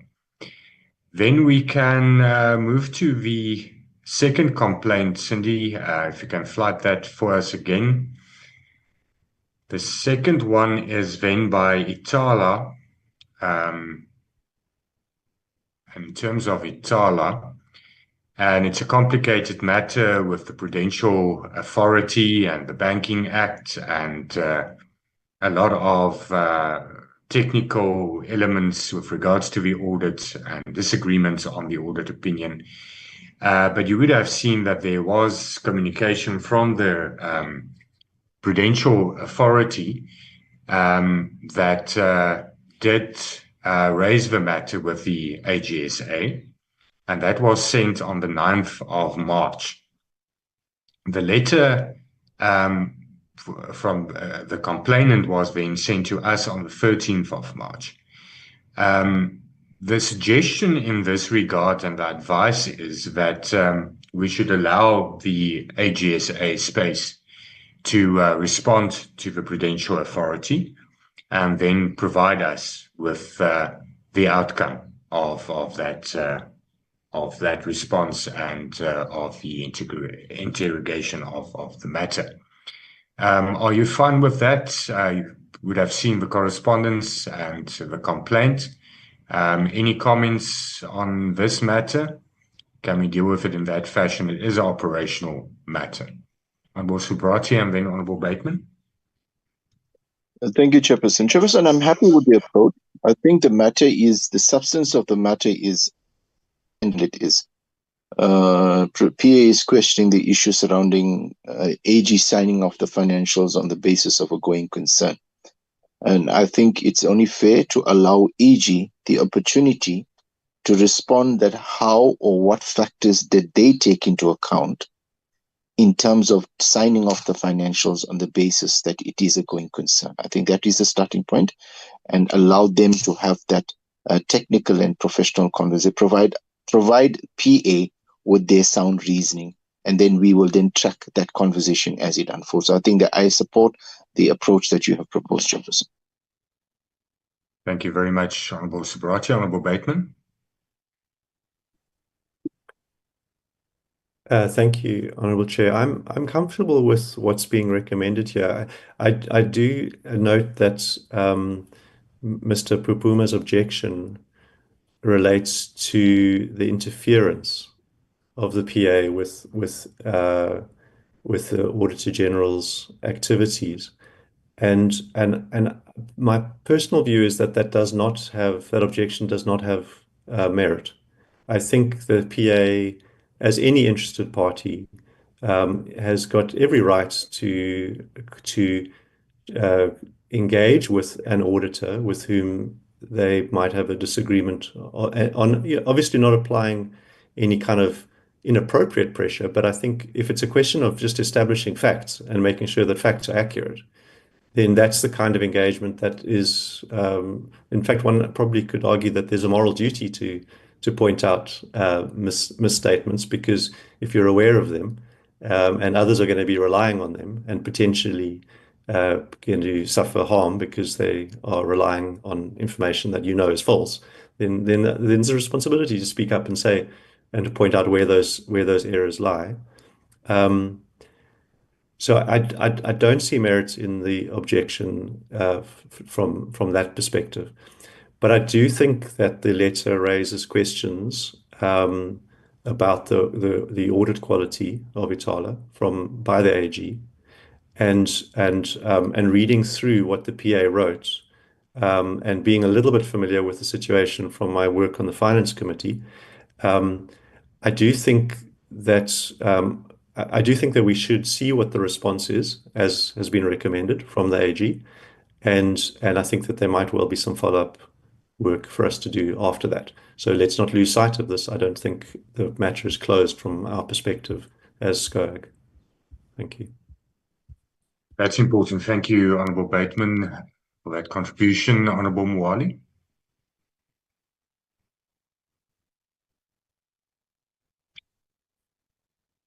Then we can move to the second complaint. Cindy, if you can flag that for us again. The second one is then by Ithala. In terms of Ithala, and it's a complicated matter with the Prudential Authority and the Banking Act and a lot of technical elements with regards to the audit and disagreements on the audit opinion. But you would have seen that there was communication from the Prudential Authority that did raise the matter with the AGSA. And that was sent on the 9th of March. The letter from the complainant was then sent to us on the 13th of March. The suggestion in this regard and the advice is that we should allow the AGSA space to respond to the Prudential Authority and then provide us with the outcome of that response and of the interrogation of the matter. Are you fine with that? would have seen the correspondence and the complaint. Any comments on this matter? Can we deal with it in that fashion? It is an operational matter. Honourable Subrati and then Honourable Bateman. Thank you, Chairperson. Chairperson, I'm happy with the approach. I think the substance of the matter is, and it is. PA is questioning the issue surrounding AG signing off the financials on the basis of a going concern. And I think it's only fair to allow AG the opportunity to respond that how or what factors did they take into account in terms of signing off the financials on the basis that it is a going concern. I think that is the starting point, and allow them to have that technical and professional conversation. Provide PA with their sound reasoning, and then we will then track that conversation as it unfolds. So I think that I support the approach that you have proposed, Chairperson. Thank you very much, Honourable Subrati. Honourable Bateman. Thank you, Honourable Chair. I'm comfortable with what's being recommended here. I do note that Mr. Pupuma's objection relates to the interference of the PA with the Auditor-General's activities, and my personal view is that that objection does not have merit. I think the PA, as any interested party, has got every right to engage with an auditor with whom they might have a disagreement on, obviously not applying any kind of inappropriate pressure, but I think if it's a question of just establishing facts and making sure that facts are accurate, then that's the kind of engagement that is, in fact, one probably could argue that there's a moral duty to point out misstatements, because if you're aware of them, and others are going to be relying on them and potentially going to suffer harm because they are relying on information that you know is false, then there's a responsibility to speak up and say, and to point out where those errors lie. So I don't see merit in the objection from that perspective, but I do think that the letter raises questions about the audit quality of Ithala by the AG, and reading through what the PA wrote, and being a little bit familiar with the situation from my work on the Finance Committee, I do think that we should see what the response is, as has been recommended from the AG, and I think that there might well be some follow-up work for us to do after that. So let's not lose sight of this. I don't think the matter is closed from our perspective as SCoAG. Thank you. That's important. Thank you, Honourable Bateman, for that contribution. Honourable Mwali.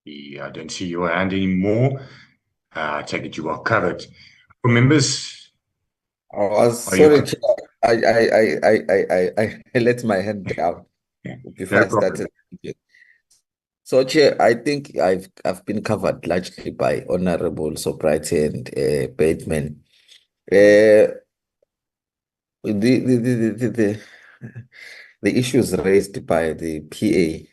I don't see your hand anymore. I take it you are covered. For members, sorry, Chair. I let my hand down before no I started. So, Chair, I think I've been covered largely by Honourable Subrati and Bateman. The issues raised by the PA,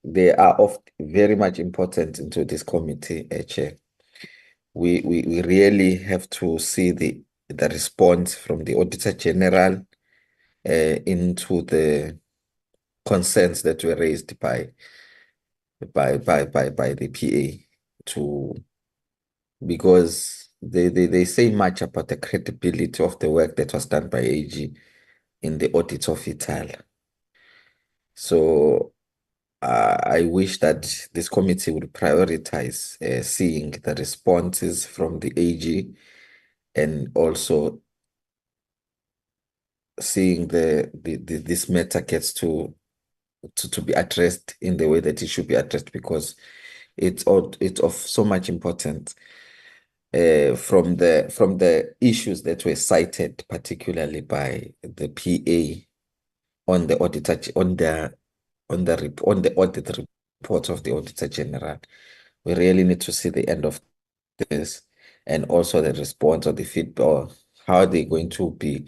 they are very much important into this committee, Chair. We really have to see the response from the Auditor-General into the concerns that were raised by the PA, because they say much about the credibility of the work that was done by AG in the audit of Ithala. So I wish that this committee would prioritize seeing the responses from the AG, and also seeing this matter gets to be addressed in the way that it should be addressed, because it's of so much importance from the issues that were cited, particularly by the PA on the audit report of the Auditor-General. We really need to see the end of this, and also the response or the feedback, or how they're going to be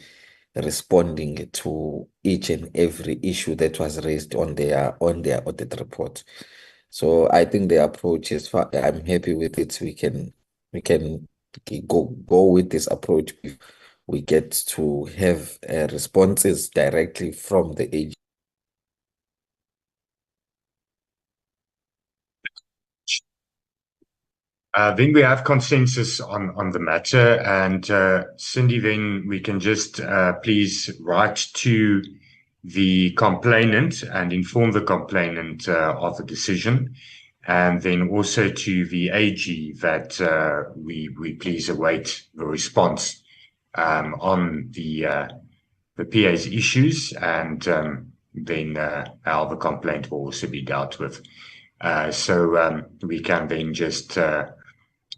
responding to each and every issue that was raised on their audit report. So I think the approach is far. I'm happy with it. We can go with this approach if we get to have responses directly from the AG. Then we have consensus on the matter, and Cindy, then we can just please write to the complainant and inform the complainant of the decision, and then also to the AG that we please await the response on the PA's issues, and then how the complaint will also be dealt with. So we can then just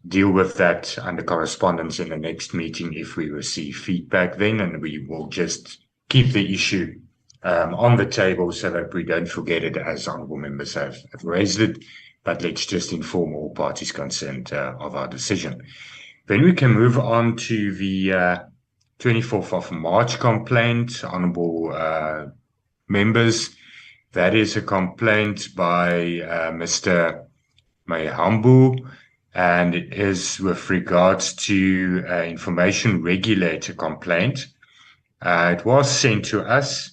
deal with that under correspondence in the next meeting if we receive feedback then, and we will just keep the issue on the table so that we don't forget it as honourable members have raised it, but let's just inform all parties concerned of our decision. Then we can move on to the 24th of March complaint, honourable members. That is a complaint by Mr. Myambo, and it is with regards to information regulator complaint. It was sent to us,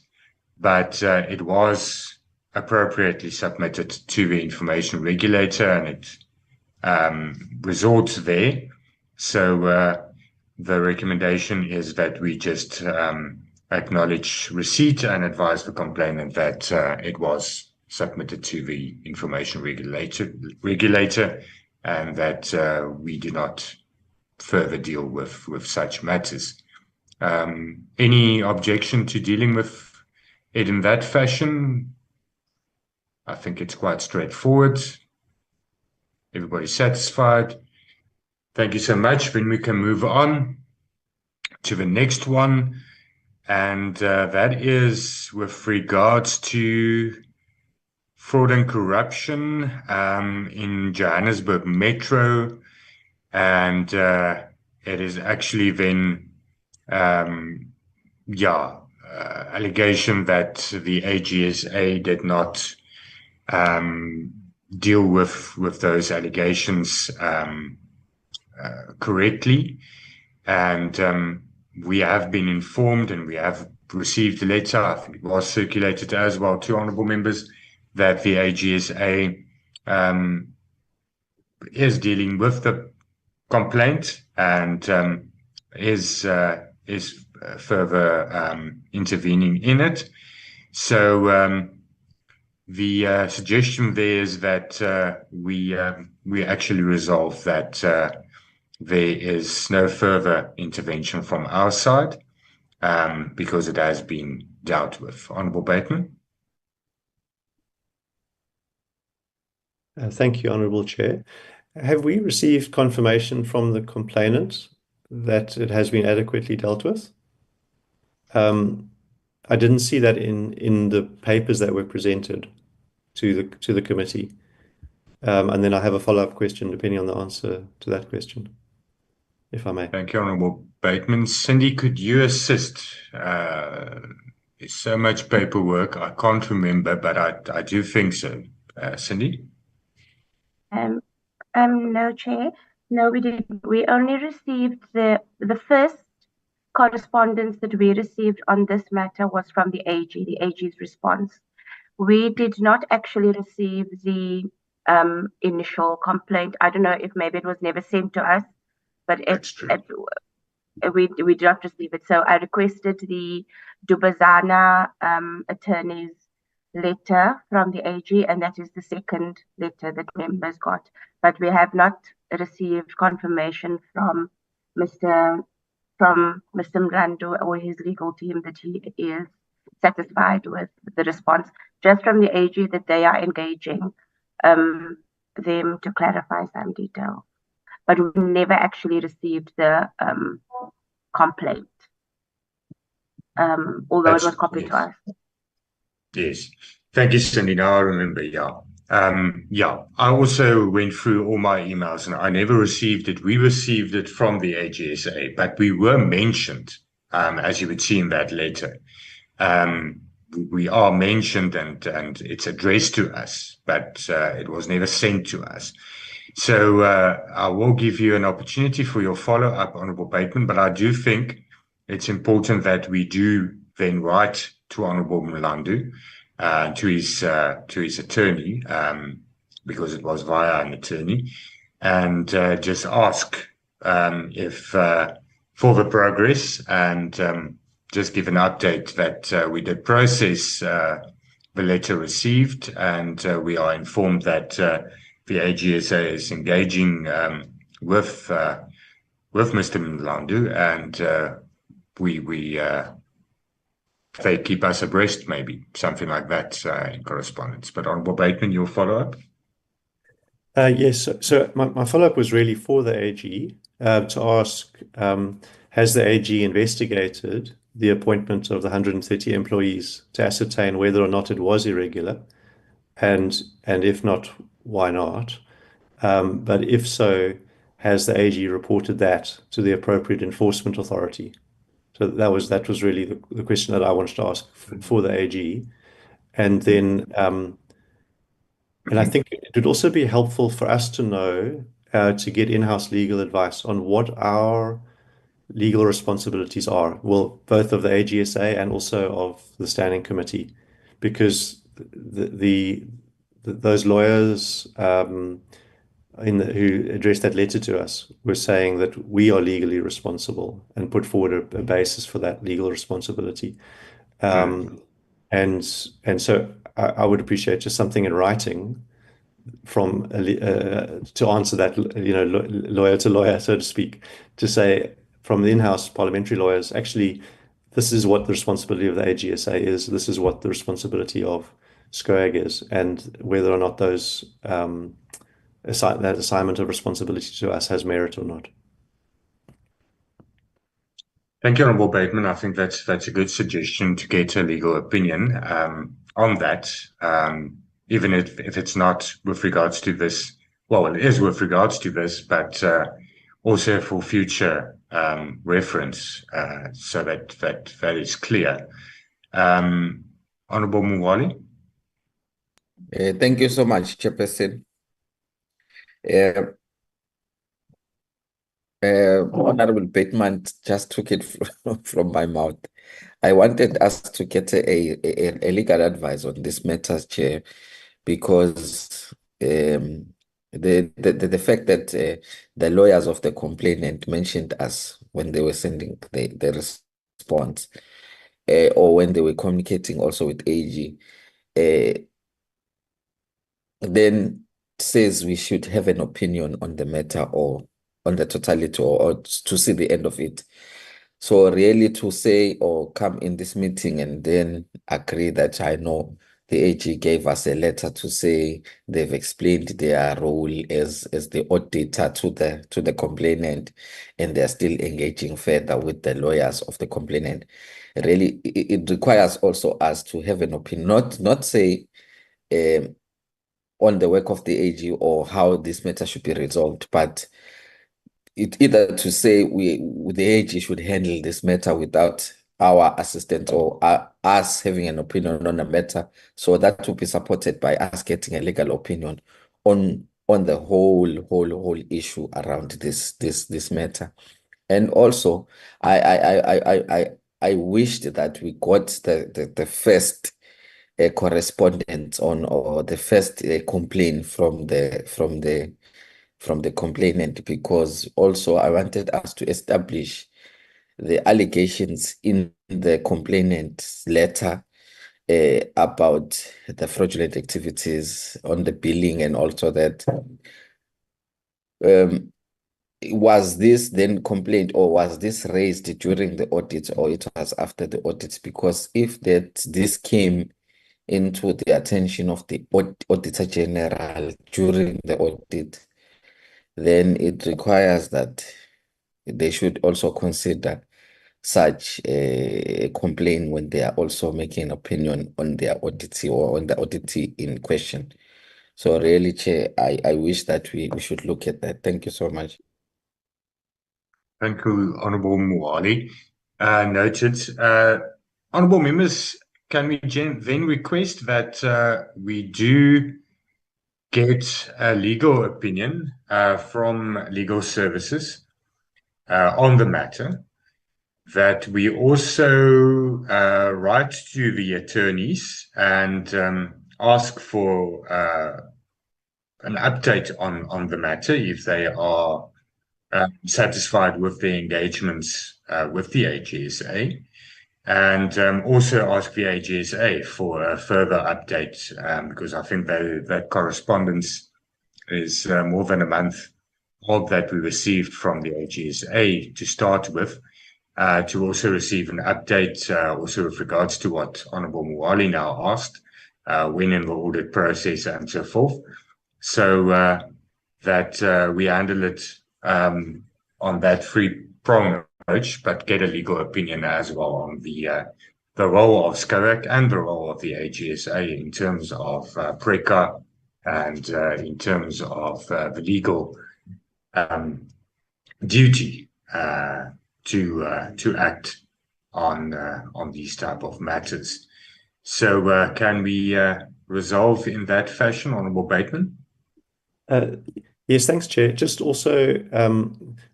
but it was appropriately submitted to the information regulator, and it resorts there. So the recommendation is that we just acknowledge receipt and advise the complainant that it was submitted to the information regulator, and that we do not further deal with such matters. Any objection to dealing with it in that fashion? I think it's quite straightforward. Everybody's satisfied. Thank you so much. Then we can move on to the next one, and that is with regards to fraud and corruption in Johannesburg Metro, and it is actually then allegation that the AGSA did not deal with those allegations correctly, and we have been informed, and we have received a letter, I think it was circulated as well to honourable members, that the AGSA is dealing with the complaint and is further intervening in it. So the suggestion there is that we actually resolve that there is no further intervention from our side because it has been dealt with. Honourable Bateman. Thank you, Honourable Chair. Have we received confirmation from the complainant that it has been adequately dealt with? I didn't see that in the papers that were presented to the committee. And then I have a follow-up question depending on the answer to that question, if I may. Thank you, Honourable Bateman. Cindy, could you assist? There's so much paperwork, I can't remember, but I do think so. Cindy? No, Chair. No, we didn't. We only received the first correspondence that we received on this matter was from the AG's response. We did not actually receive the initial complaint. I don't know if maybe it was never sent to us, but we did not receive it. So I requested the Dubazana attorney's letter from the AG, and that is the second letter that members got. But we have not received confirmation from Mr. Mlando or his legal team that he is satisfied with the response, just from the AG that they are engaging them to clarify some details. But we never actually received the complaint, although it was copied to us. Yes. Thank you, Cindy. Now I remember, yeah. Yeah, I also went through all my emails and I never received it. We received it from the AGSA, but we were mentioned, as you would see in that letter. We are mentioned and it's addressed to us, but it was never sent to us. So I will give you an opportunity for your follow-up, Honourable Bateman, but I do think it's important that we do then write to Honourable Mlando, to his attorney, because it was via an attorney, and just ask if for the progress and just give an update that we did process the letter received, and we are informed that the AGSA is engaging with Mr. Mlando, and they keep us abreast, maybe something like that in correspondence. But Honourable Bateman, your follow up. Yes, so my follow-up was really for the AG to ask, has the AG investigated the appointment of the 130 employees to ascertain whether or not it was irregular? And if not, why not? But if so, has the AG reported that to the appropriate enforcement authority? So that was really the question that I wanted to ask for the AG. And then and I think it would also be helpful for us to know, to get in-house legal advice on what our legal responsibilities are. Well, both of the AGSA and also of the Standing Committee, because those lawyers who addressed that letter to us were saying that we are legally responsible and put forward a basis for that legal responsibility. And so I would appreciate just something in writing from to answer that, lawyer to lawyer, so to speak, to say from the in-house parliamentary lawyers, actually, this is what the responsibility of the AGSA is, this is what the responsibility of SCoAG is, and whether or not that assignment of responsibility to us has merit or not. Thank you, Honourable Bateman. I think that's a good suggestion to get a legal opinion on that, even if it's not with regards to this. Well, it is with regards to this, but also for future reference, so that is clear. Honourable Mwali. Thank you so much, Chairperson. Honorable Bateman just took it from my mouth. I wanted us to get a legal advice on this matter, Chair, because the fact that the lawyers of the complainant mentioned us when they were sending the response, or when they were communicating also with AG, then says we should have an opinion on the matter or on the totality or to see the end of it. So really to say or come in this meeting and then agree that I know the AG gave us a letter to say they've explained their role as the auditor to the complainant, and they're still engaging further with the lawyers of the complainant. Really, it requires also us to have an opinion, not say on the work of the AG or how this matter should be resolved, but it either to say the AG should handle this matter without our assistance or us having an opinion on the matter. So that will be supported by us getting a legal opinion on the whole issue around this matter. And also, I wished that we got the first correspondence on, or the first complaint from the complainant, because also I wanted us to establish the allegations in the complainant's letter about the fraudulent activities on the billing, and also that was this then complaint, or was this raised during the audit, or it was after the audit? Because if this came into the attention of the Auditor-General during the audit, then it requires that they should also consider such a complaint when they are also making an opinion on their auditee or on the auditee in question. So really, Chair, I wish that we should look at that. Thank you so much. Thank you, Honourable Mwali. Noted. Honourable members, can we then request that we do get a legal opinion from legal services on the matter, that we also write to the attorneys and ask for an update on the matter if they are satisfied with their engagements with the AGSA, and also ask the AGSA for a further update, because I think that correspondence is more than a month old that we received from the AGSA to start with, to also receive an update also with regards to what Honourable Mwali now asked, when in the audit process and so forth, so that we handle it on that three-prong approach, but get a legal opinion as well on the role of SCoAG and the role of the AGSA in terms of PRECA and in terms of the legal duty to act on these type of matters. So can we resolve in that fashion, Honourable Bateman? Yes, thanks, Chair. Just also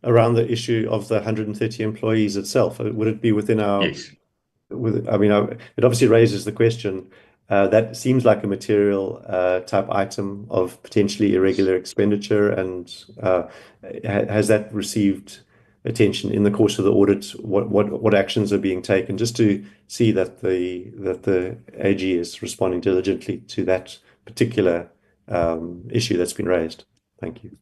around the issue of the 130 employees itself, would it be within our... Yes. I mean, it obviously raises the question, that seems like a material type item of potentially irregular expenditure, and has that received attention in the course of the audit? What actions are being taken just to see that the AG is responding diligently to that particular issue that's been raised? Thank you.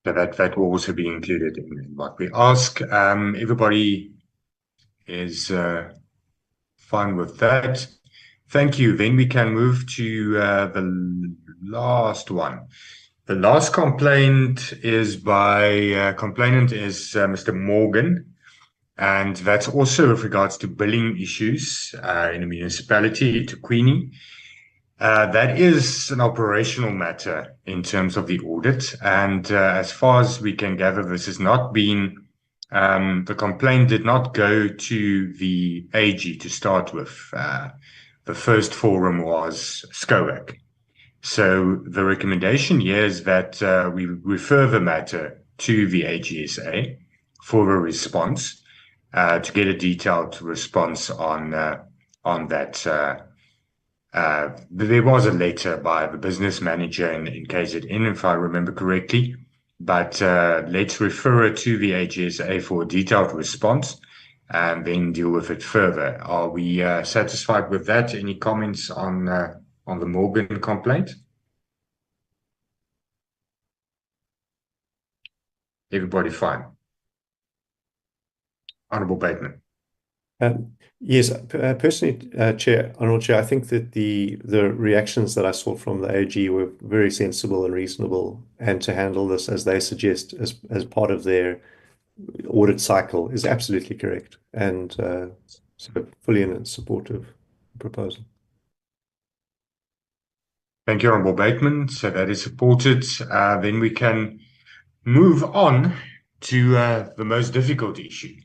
So that will also be included in what we ask. Everybody is fine with that. Thank you. Then we can move to the last one. The last complaint is by complainant is Mr. Morgan, and that's also with regards to billing issues in a municipality, to Queenie. That is an operational matter in terms of the audit, and as far as we can gather, this has not been, the complaint did not go to the AG to start with. The first forum was SCoAG. So the recommendation here is that we refer the matter to the AGSA for a response, to get a detailed response on that. There was a letter by the business manager in KZN, if I remember correctly, but let's refer it to the AGSA for a detailed response and then deal with it further. Are we satisfied with that? Any comments on the Morgan complaint? Everybody fine? Honourable Bateman. Yes, personally, Honourable Chair, I think that the reactions that I saw from the AG were very sensible and reasonable, and to handle this as they suggest as part of their audit cycle is absolutely correct, and so fully in support of the proposal. Thank you, Honourable Bateman. So that is supported. Then we can move on to the most difficult issue.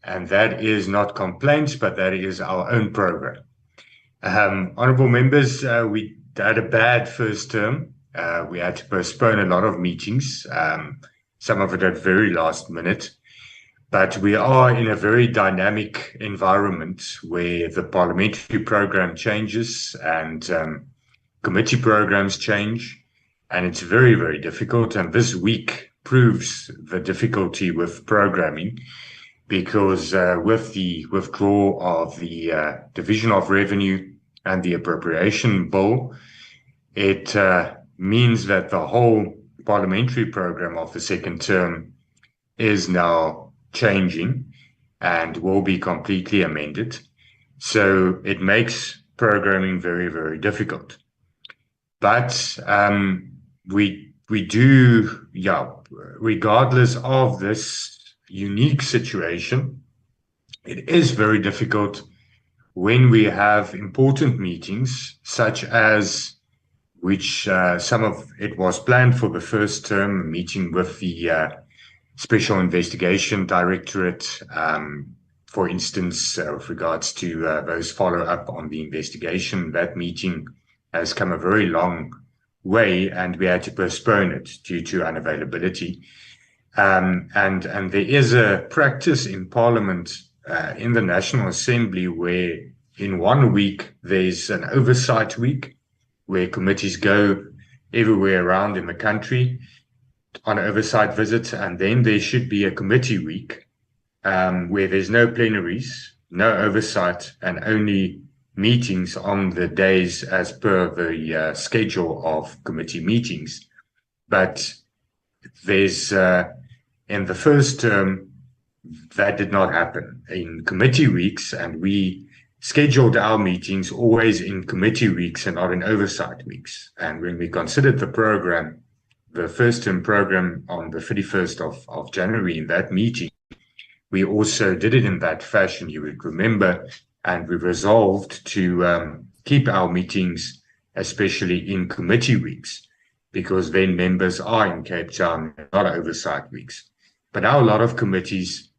And that is not complaints, but that is our own program. Honourable members, we had a bad first term. We had to postpone a lot of meetings, some of it at very last minute. But we are in a very dynamic environment where the parliamentary program changes and committee programs change. And it's very, very difficult. And this week proves the difficulty with programming, because with the withdrawal of the Division of Revenue and the Appropriation Bill, it means that the whole parliamentary program of the second term is now changing and will be completely amended. So it makes programming very, very difficult. But we do, regardless of this unique situation, it is very difficult when we have important meetings, such as which some of it was planned for the first term, a meeting with the Special Investigation Directorate, for instance, with regards to those follow-up on the investigation. That meeting has come a very long way, and we had to postpone it due to unavailability. And there is a practice in Parliament, in the National Assembly, where in 1 week there's an oversight week where committees go everywhere around in the country on oversight visits, and then there should be a committee week where there's no plenaries, no oversight, and only meetings on the days as per the schedule of committee meetings. But there's in the first term, that did not happen in committee weeks, and we scheduled our meetings always in committee weeks and not in oversight weeks. And when we considered the program, the first term program on the 31st of January, in that meeting, we also did it in that fashion, you would remember, and we resolved to keep our meetings, especially in committee weeks, because then members are in Cape Town, not oversight weeks. But now a lot of committees,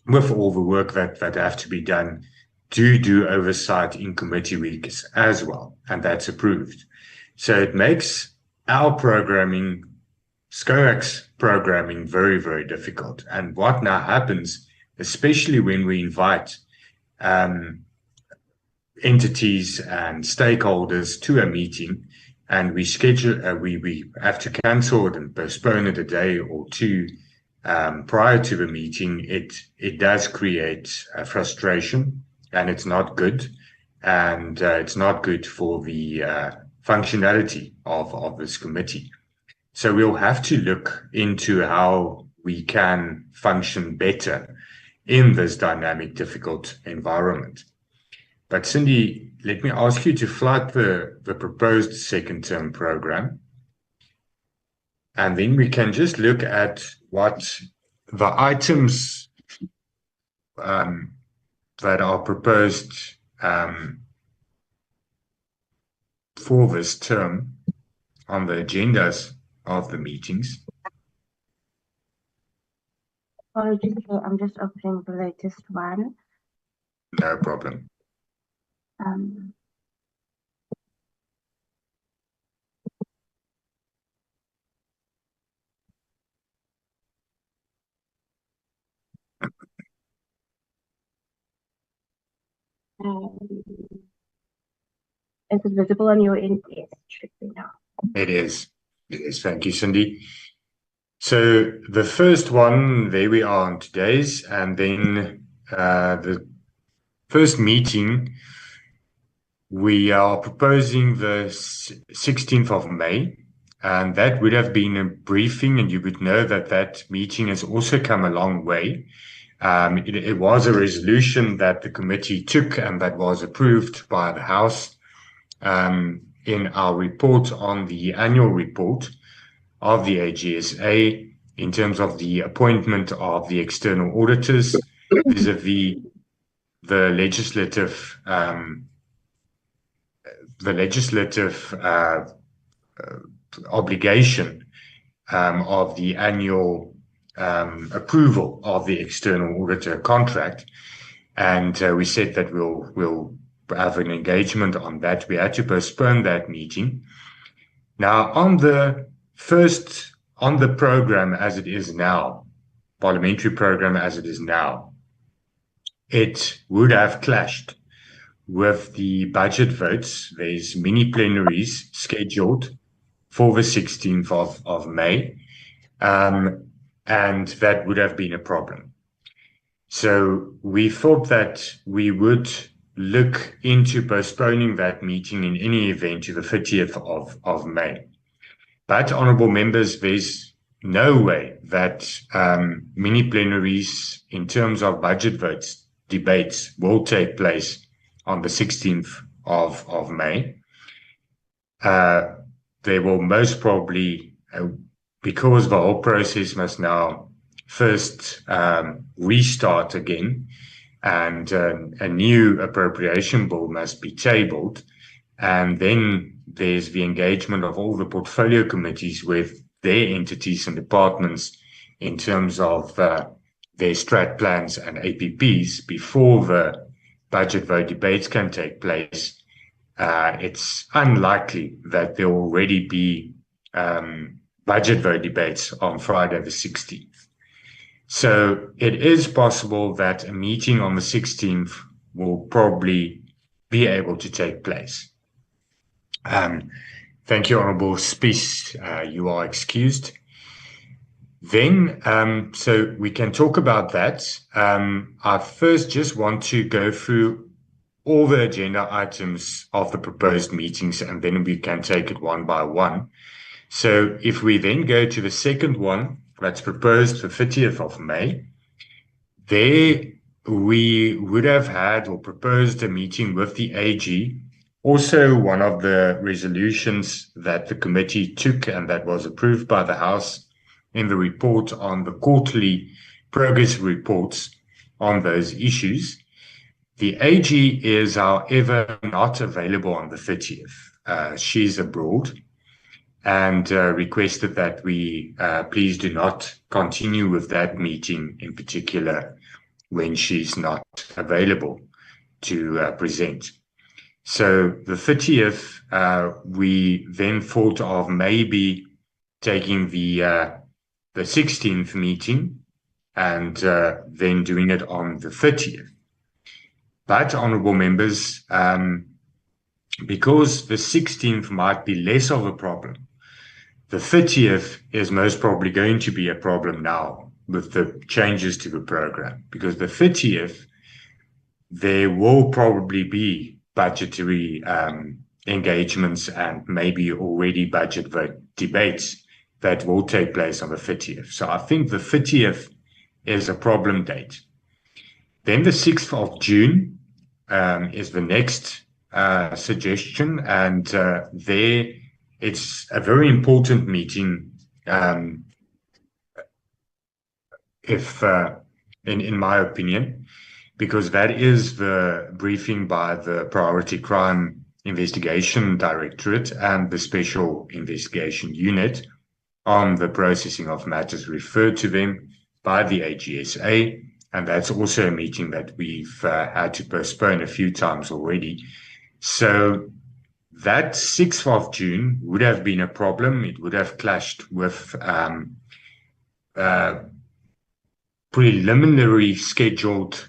with all the work that have to be done, do oversight in committee weeks as well, and that's approved. So it makes our programming, SCoAG's programming, very, very difficult. And what now happens, especially when we invite entities and stakeholders to a meeting, and we schedule, we have to cancel it and postpone it a day or two prior to the meeting, it does create frustration, and it's not good, and it's not good for the functionality of this committee. So we'll have to look into how we can function better in this dynamic, difficult environment. But Cindy, let me ask you to flood the proposed second term program. And then we can just look at what the items that are proposed for this term on the agendas of the meetings. Apologies, I'm just opening the latest one. No problem. Is it visible on your end? Yes, it should be now. It is. It is. Thank you, Cindy. So the first one, there we are on today's, and then the first meeting, we are proposing the 16th of May, and that would have been a briefing, and you would know that that meeting has also come a long way. It was a resolution that the committee took and that was approved by the House in our report on the annual report of the AGSA in terms of the appointment of the external auditors vis-a-vis the legislative obligation of the annual approval of the external auditor contract. And we said that we'll have an engagement on that. We had to postpone that meeting. Now, on the program as it is now, parliamentary program as it is now, it would have clashed with the budget votes. There's mini plenaries scheduled for the 16th of May, and that would have been a problem. So we thought that we would look into postponing that meeting in any event to the 30th of May. But, honourable members, there's no way that mini plenaries in terms of budget votes, debates, will take place on the 16th of May. They will most probably, because the whole process must now first restart again, and a new appropriation bill must be tabled, and then there's the engagement of all the portfolio committees with their entities and departments in terms of their strat plans and APPs before the budget vote debates can take place, it's unlikely that there will already be budget vote debates on Friday the 16th. So it is possible that a meeting on the 16th will probably be able to take place. Thank you, Honourable Spies. You are excused. Then, so we can talk about that. I first just want to go through all the agenda items of the proposed meetings, and then we can take it one by one. So if we then go to the second one that's proposed for 30th of May, there we would have had or proposed a meeting with the AG. Also, one of the resolutions that the committee took and that was approved by the House in the report on the quarterly progress reports on those issues. The AG is, however, not available on the 30th. She's abroad and requested that we please do not continue with that meeting in particular when she's not available to present. So the 30th, we then thought of maybe taking the 16th meeting and then doing it on the 30th. But, honourable members, because the 16th might be less of a problem, the 30th is most probably going to be a problem now with the changes to the program, because the 30th, there will probably be budgetary engagements and maybe already budget vote debates that will take place on the 30th. So I think the 30th is a problem date. Then the 6th of June is the next suggestion, and there it's a very important meeting, in my opinion, because that is the briefing by the Priority Crime Investigation Directorate and the Special Investigation Unit on the processing of matters referred to them by the AGSA. And that's also a meeting that we've had to postpone a few times already. So that 6th of June would have been a problem. It would have clashed with preliminary scheduled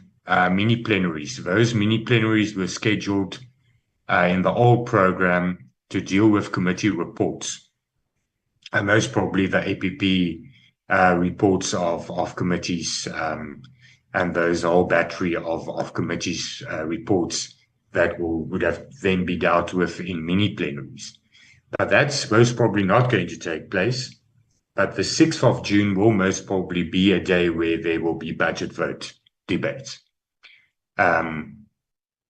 mini plenaries. Those mini plenaries were scheduled in the old program to deal with committee reports, and most probably the APP reports of committees, and those whole battery of committees reports that would have then be dealt with in mini plenaries. But that's most probably not going to take place. But the 6th of June will most probably be a day where there will be budget vote debates,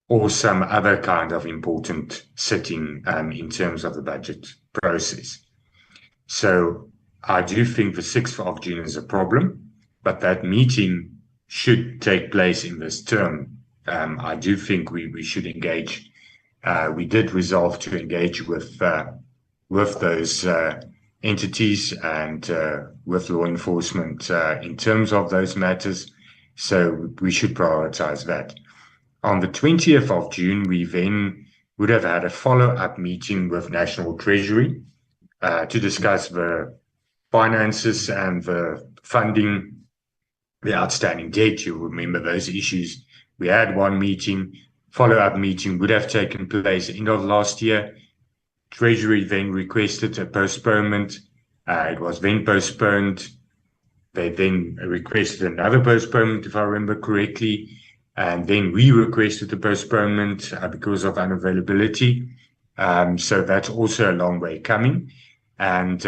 or some other kind of important sitting in terms of the budget process. So I do think the 6th of June is a problem, but that meeting should take place in this term. I do think we should engage. We did resolve to engage with those entities and with law enforcement in terms of those matters. So we should prioritize that. On the 20th of June, we then would have had a follow-up meeting with National Treasury to discuss the finances and the funding, the outstanding debt. You remember those issues. We had one meeting. Follow-up meeting would have taken place end of last year. Treasury then requested a postponement. It was then postponed. They then requested another postponement, if I remember correctly. And then we requested the postponement because of unavailability. So that's also a long way coming. And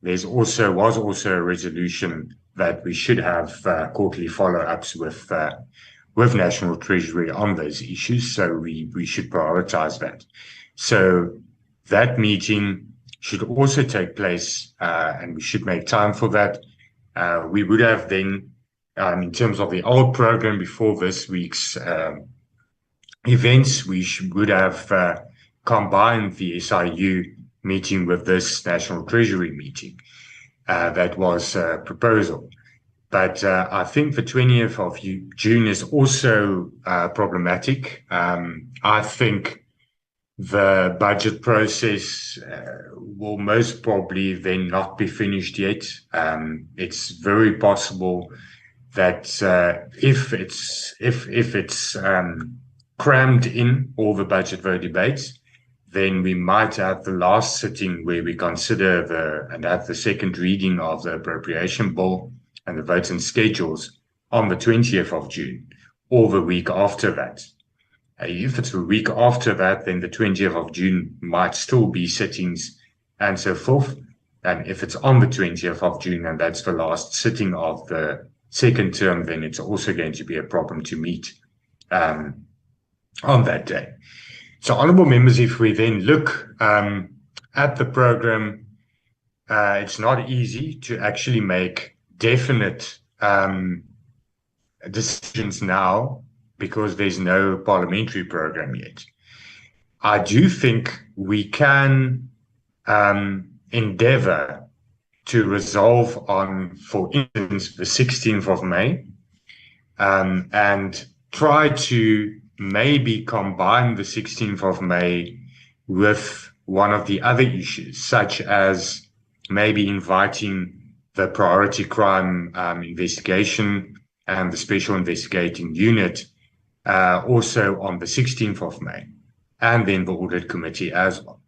was also a resolution that we should have quarterly follow-ups with National Treasury on those issues. So we should prioritize that. So that meeting should also take place, and we should make time for that. We would have then, in terms of the old program before this week's events, would have combine the SIU meeting with this National Treasury meeting. That was a proposal. But I think the 20th of June is also problematic. I think the budget process will most probably then not be finished yet. It's very possible that if it's crammed in all the budget vote debates, then we might have the last sitting where we consider and have the second reading of the appropriation bill and the votes and schedules on the 20th of June, or the week after that. If it's a week after that, then the 20th of June might still be sittings and so forth. And if it's on the 20th of June and that's the last sitting of the second term, then it's also going to be a problem to meet on that day. So, honourable members, if we then look at the program, it's not easy to actually make definite decisions now because there's no parliamentary program yet. I do think we can endeavour to resolve on, for instance, the 16th of May, and try to maybe combine the 16th of May with one of the other issues, such as maybe inviting the priority crime investigation and the special investigating unit also on the 16th of May, and then the audit committee as well,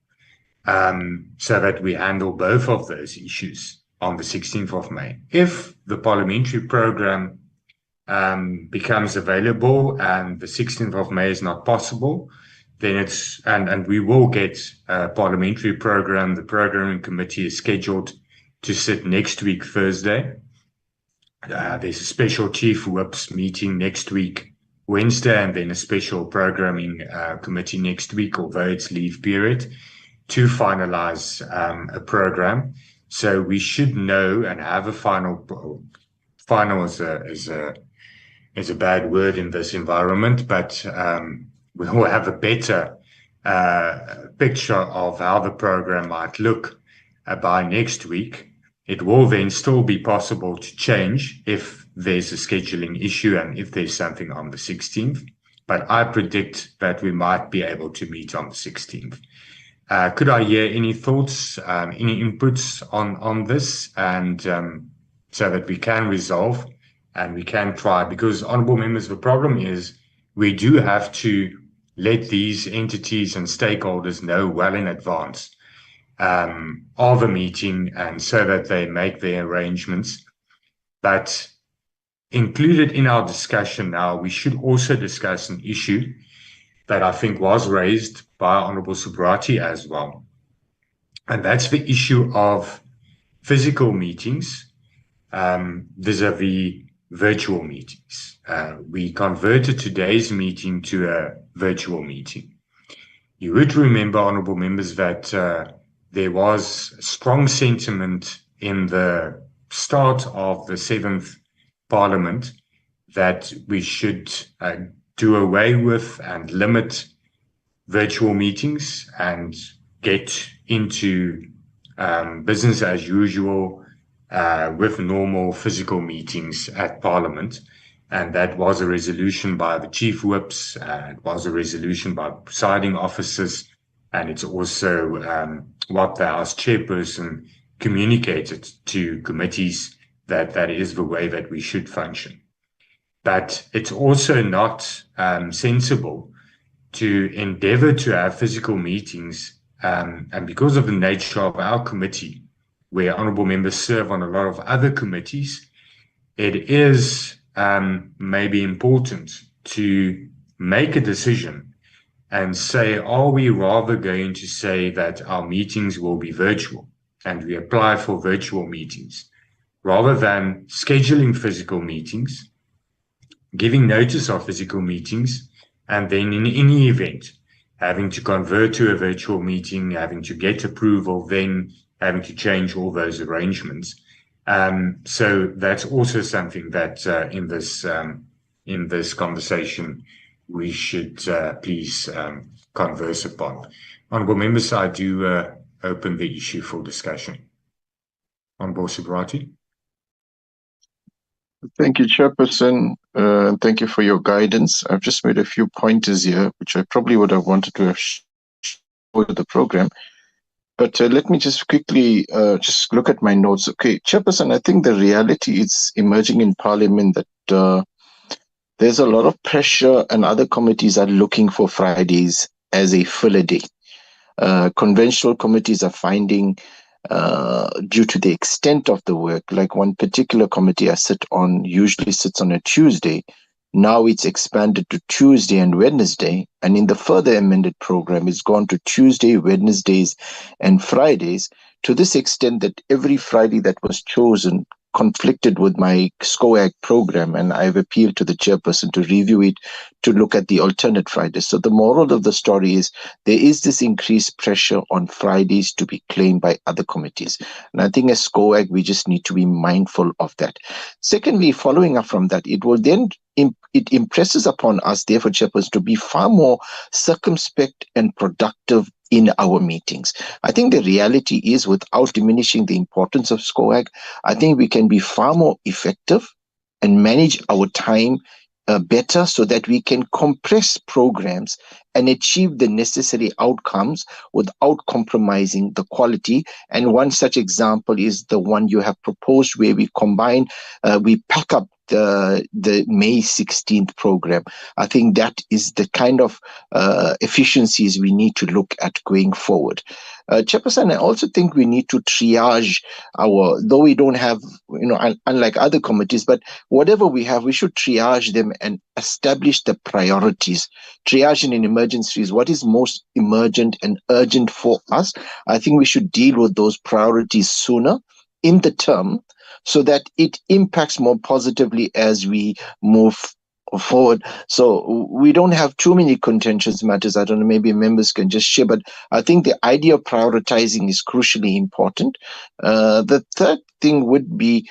so that we handle both of those issues on the 16th of May. If the parliamentary program becomes available and the 16th of May is not possible, then it's, and we will get a parliamentary program. The programming committee is scheduled to sit next week, Thursday. There's a special chief whips meeting next week, Wednesday, and then a special programming committee next week, although it's leave period, to finalize a program. So we should know and have a final is a bad word in this environment, but we will have a better picture of how the program might look by next week. It will then still be possible to change if there's a scheduling issue and if there's something on the 16th, but I predict that we might be able to meet on the 16th. Could I hear any thoughts, any inputs on this, and so that we can resolve and we can try, because, honourable members, the problem is we do have to let these entities and stakeholders know well in advance of a meeting, and so that they make their arrangements. But included in our discussion now, we should also discuss an issue that I think was raised by Honourable Subrati as well, and that's the issue of physical meetings vis-a-vis virtual meetings. We converted today's meeting to a virtual meeting. You would remember, honourable members, that there was strong sentiment in the start of the 7th Parliament that we should do away with and limit virtual meetings and get into business as usual with normal physical meetings at Parliament. And that was a resolution by the chief whips, it was a resolution by presiding officers, and it's also what the House chairperson communicated to committees, that is the way that we should function. But it's also not sensible to endeavour to have physical meetings, and because of the nature of our committee, where honourable members serve on a lot of other committees, it is maybe important to make a decision and say, are we rather going to say that our meetings will be virtual and we apply for virtual meetings, rather than scheduling physical meetings, giving notice of physical meetings, and then in any event, having to convert to a virtual meeting, having to get approval, then having to change all those arrangements. So that's also something that in this conversation we should please converse upon. Honourable members, I do open the issue for discussion. Honourable Subrati. Thank you, Chairperson, and thank you for your guidance. I've just made a few pointers here, which I probably would have wanted to have showed the program. But let me just quickly just look at my notes. Okay, Chairperson, I think the reality is emerging in Parliament that there's a lot of pressure and other committees are looking for Fridays as a filler day. Conventional committees are finding, due to the extent of the work, like one particular committee I sit on usually sits on a Tuesday. Now it's expanded to Tuesday and Wednesday, and in the further amended program, it's gone to Tuesday, Wednesdays, and Fridays, to this extent that every Friday that was chosen conflicted with my SCoAG program, and I've appealed to the chairperson to review it to look at the alternate Fridays. So the moral of the story is there is this increased pressure on Fridays to be claimed by other committees. And I think as SCoAG, we just need to be mindful of that. Secondly, following up from that, it will then it impresses upon us, therefore, chairperson, to be far more circumspect and productive in our meetings. I think the reality is, without diminishing the importance of SCoAG, I think we can be far more effective and manage our time better so that we can compress programs and achieve the necessary outcomes without compromising the quality. And one such example is the one you have proposed, where we combine, we pack up the May 16th program. I think that is the kind of efficiencies we need to look at going forward. Chairperson, I also think we need to triage though we don't have, unlike other committees, but whatever we have, we should triage them and establish the priorities. Triaging in emergencies, what is most emergent and urgent for us? I think we should deal with those priorities sooner in the term, so that it impacts more positively as we move forward. So we don't have too many contentious matters. I don't know, maybe members can just share, but I think the idea of prioritizing is crucially important. The third thing would be,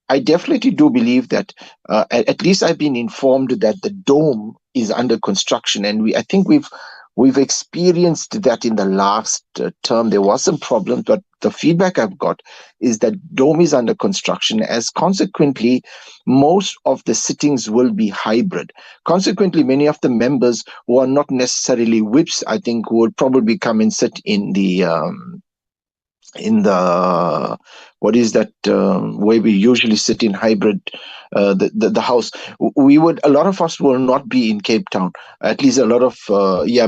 I definitely do believe that, at least I've been informed that the dome is under construction, and I think we've experienced that in the last term. There was some problems, but the feedback I've got is that dome is under construction, as consequently, most of the sittings will be hybrid. Consequently, many of the members who are not necessarily whips, I think, will probably come and sit in the what is that where we usually sit in hybrid, the house. A lot of us will not be in Cape Town. At least a lot of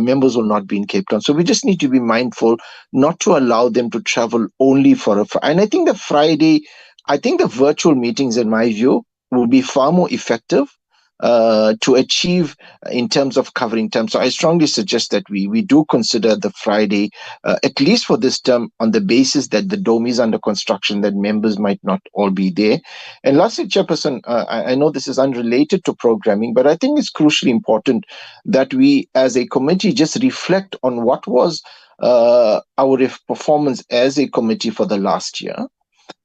members will not be in Cape Town. So we just need to be mindful not to allow them to travel only for and I think the virtual meetings, in my view, will be far more effective to achieve in terms of covering time. So I strongly suggest that we do consider the Friday, at least for this term, on the basis that the dome is under construction, that members might not all be there. And lastly, Chairperson, I know this is unrelated to programming, but I think it's crucially important that we as a committee just reflect on what was our performance as a committee for the last year,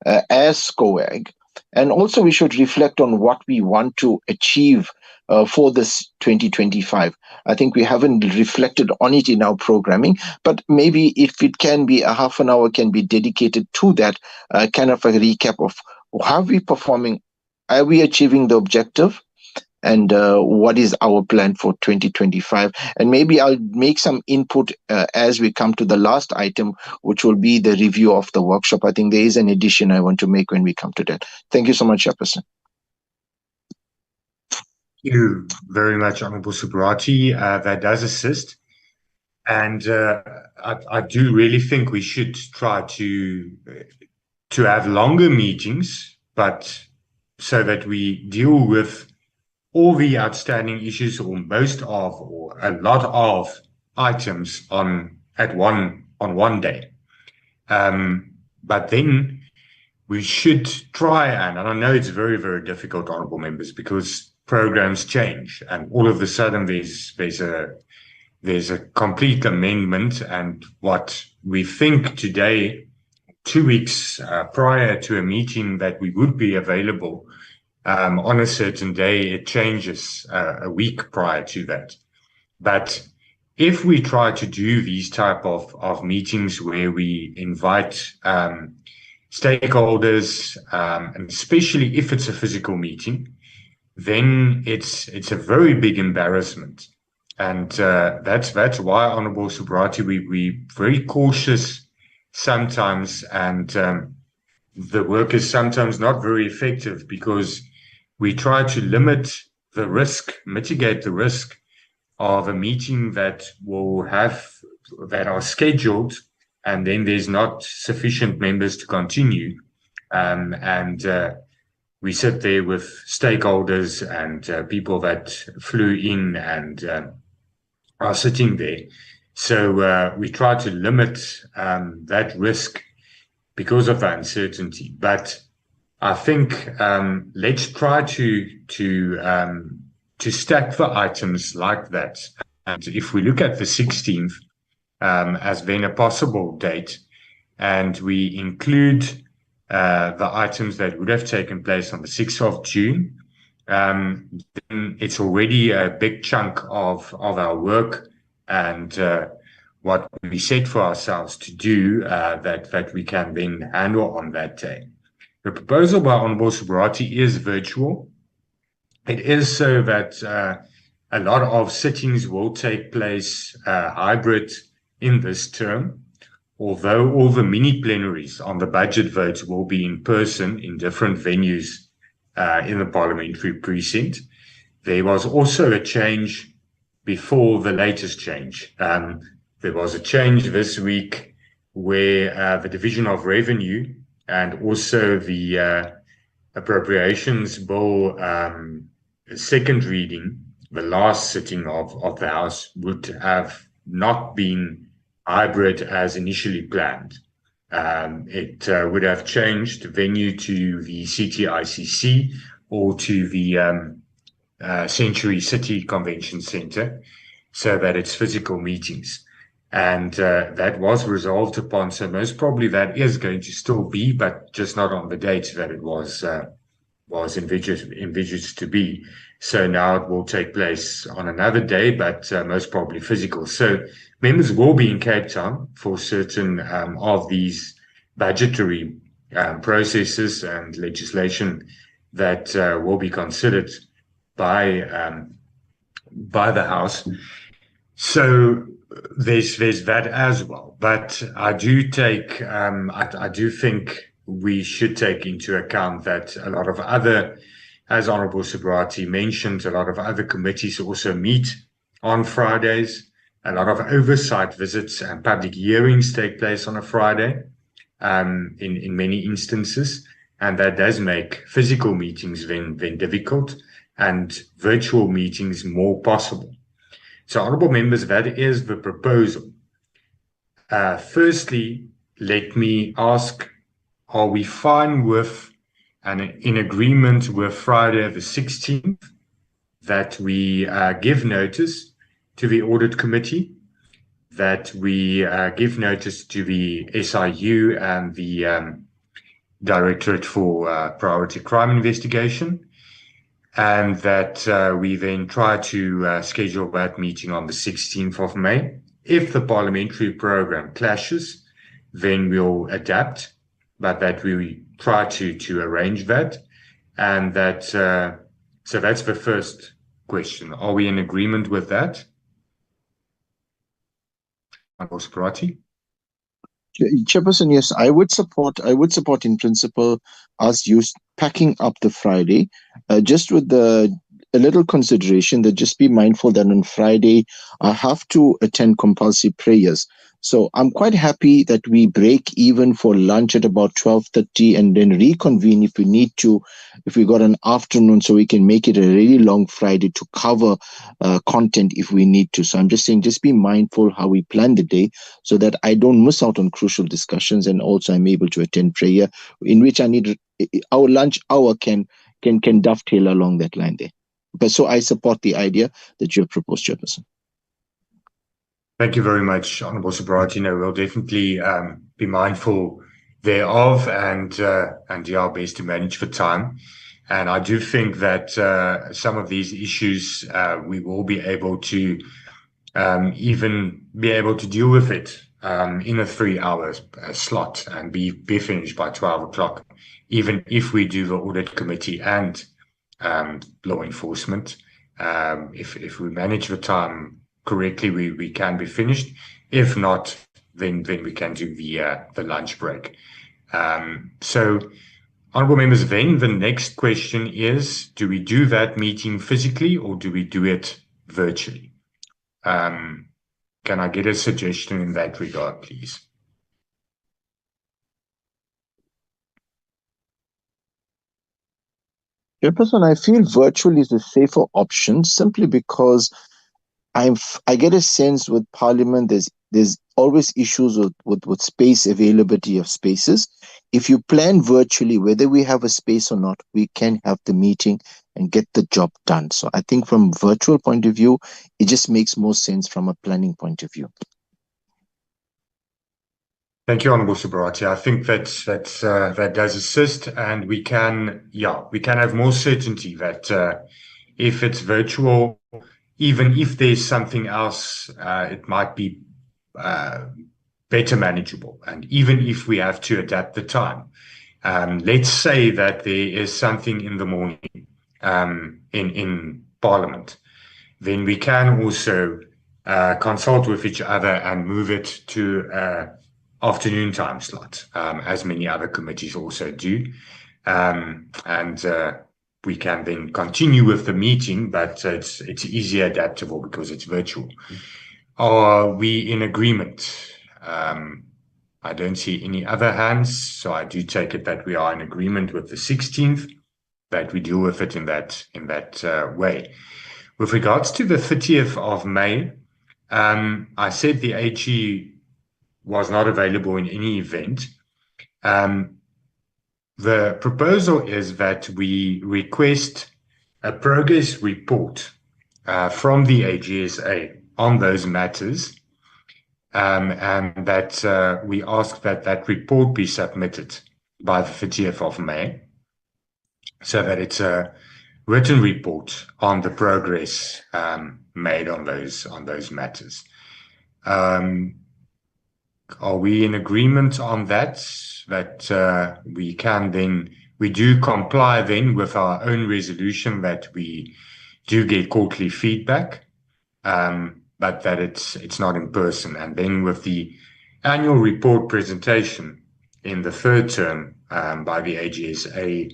as SCoAG. And also we should reflect on what we want to achieve for this 2025. I think we haven't reflected on it in our programming, but maybe if it can be a half an hour can be dedicated to that, kind of a recap of how are we performing, are we achieving the objective, and what is our plan for 2025. And maybe I'll make some input as we come to the last item, which will be the review of the workshop. I think there is an addition I want to make when we come to that. Thank you so much, Chairperson. Thank you very much, Honourable Subrati. That does assist. And I do really think we should try to have longer meetings, but so that we deal with all the outstanding issues, or most of, or a lot of items on one day. But then we should try, and I know it's very, very difficult, honourable members, because programs change, and all of a sudden there's a complete amendment, and what we think today, 2 weeks prior to a meeting that we would be available on a certain day, it changes a week prior to that. But if we try to do these type of meetings where we invite stakeholders, and especially if it's a physical meeting, then it's a very big embarrassment. And that's why, Honorable Subrati, we very cautious sometimes, and the work is sometimes not very effective because we try to mitigate the risk of a meeting that are scheduled, and then there's not sufficient members to continue. And we sit there with stakeholders and people that flew in and are sitting there. So we try to limit that risk because of the uncertainty. But I think let's try to stack the items like that. And if we look at the 16th as then a possible date, and we include the items that would have taken place on the 6th of June, then it's already a big chunk of our work and what we set for ourselves to do that we can then handle on that day. The proposal by Honorable Subrati is virtual. It is so that a lot of sittings will take place hybrid in this term, although all the mini plenaries on the budget votes will be in person in different venues in the parliamentary precinct. There was also a change before the latest change. There was a change this week where the Division of Revenue and also the Appropriations Bill second reading, the last sitting of the House, would have not been hybrid as initially planned. It would have changed venue to the CTICC or to the Century City Convention Centre, so that it's physical meetings. And that was resolved upon, so most probably that is going to still be, but just not on the date that it was envisaged to be. So now it will take place on another day, but most probably physical. So members will be in Cape Town for certain of these budgetary processes and legislation that will be considered by the House. So there's that as well. But I do think we should take into account that a lot of other, as Honorable Subrati mentioned, a lot of other committees also meet on Fridays. A lot of oversight visits and public hearings take place on a Friday in many instances. And that does make physical meetings then difficult and virtual meetings more possible. So, honourable members, that is the proposal. Firstly, let me ask, are we fine with and in agreement with Friday the 16th that we give notice to the Audit Committee, that we give notice to the SIU and the Directorate for Priority Crime Investigation, and that we then try to schedule that meeting on the 16th of May. If the parliamentary program clashes, then we'll adapt, but that we try to arrange that. And that, so that's the first question. Are we in agreement with that? Honorable Subrati? Chairperson, yes, I would support in principle us packing up the Friday, just with a little consideration that just be mindful that on Friday I have to attend compulsory prayers. So I'm quite happy that we break even for lunch at about 12:30 and then reconvene if we need to, if we got an afternoon, so we can make it a really long Friday to cover content if we need to. So I'm just saying, just be mindful how we plan the day so that I don't miss out on crucial discussions, and also I'm able to attend prayer, in which I need our lunch hour can dovetail along that line there. But so I support the idea that you have proposed, Chairperson. Thank you very much, Honourable Subrati. We'll definitely be mindful thereof and do our best to manage the time. And I do think that some of these issues we will be able to even be able to deal with it in a 3 hour slot and be finished by 12 o'clock, even if we do the audit committee and law enforcement. If we manage the time correctly, we can be finished. If not, then we can do the lunch break. So, honourable members, then the next question is, do we do that meeting physically or do we do it virtually? Can I get a suggestion in that regard, please? Chairperson, I feel virtual is a safer option simply because I get a sense with Parliament there's always issues with space availability of spaces. If you plan virtually, whether we have a space or not, we can have the meeting and get the job done. So I think from virtual point of view, it just makes more sense from a planning point of view. Thank you, Honourable Subarati. I think that does assist, and we can have more certainty that if it's virtual, even if there's something else, it might be better manageable. And even if we have to adapt the time, let's say that there is something in the morning in Parliament, then we can also consult with each other and move it to afternoon time slot, as many other committees also do. And we can then continue with the meeting, but it's easier adaptable because it's virtual. Are we in agreement? I don't see any other hands, so I do take it that we are in agreement with the 16th, that we deal with it in that way. With regards to the 30th of May, I said the AG was not available in any event. The proposal is that we request a progress report from the AGSA on those matters, and that we ask that report be submitted by the 30th of May, so that it's a written report on the progress made on those matters. Are we in agreement on that? That we do comply then with our own resolution that we do get quarterly feedback, but that it's not in person. And then with the annual report presentation in the third term by the AGSA,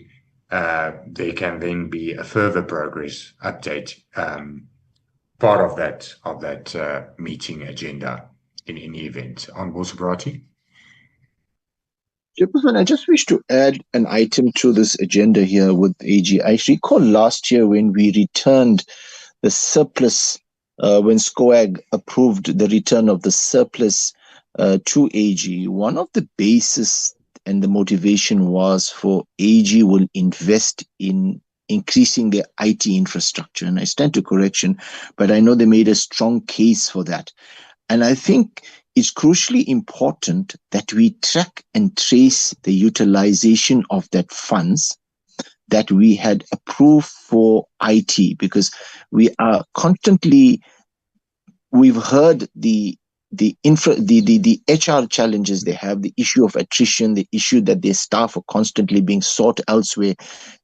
there can then be a further progress update, part of that meeting agenda in any event. Honourable Subarati? Chairperson, I just wish to add an item to this agenda here with AG. I recall last year when we returned the surplus, when SCoAG approved the return of the surplus to AG, one of the bases and the motivation was for AG will invest in increasing their IT infrastructure. And I stand to correction, but I know they made a strong case for that. And I think it's crucially important that we track and trace the utilization of that funds that we had approved for IT, because we are constantly, we've heard the HR challenges they have, the issue of attrition, the issue that their staff are constantly being sought elsewhere.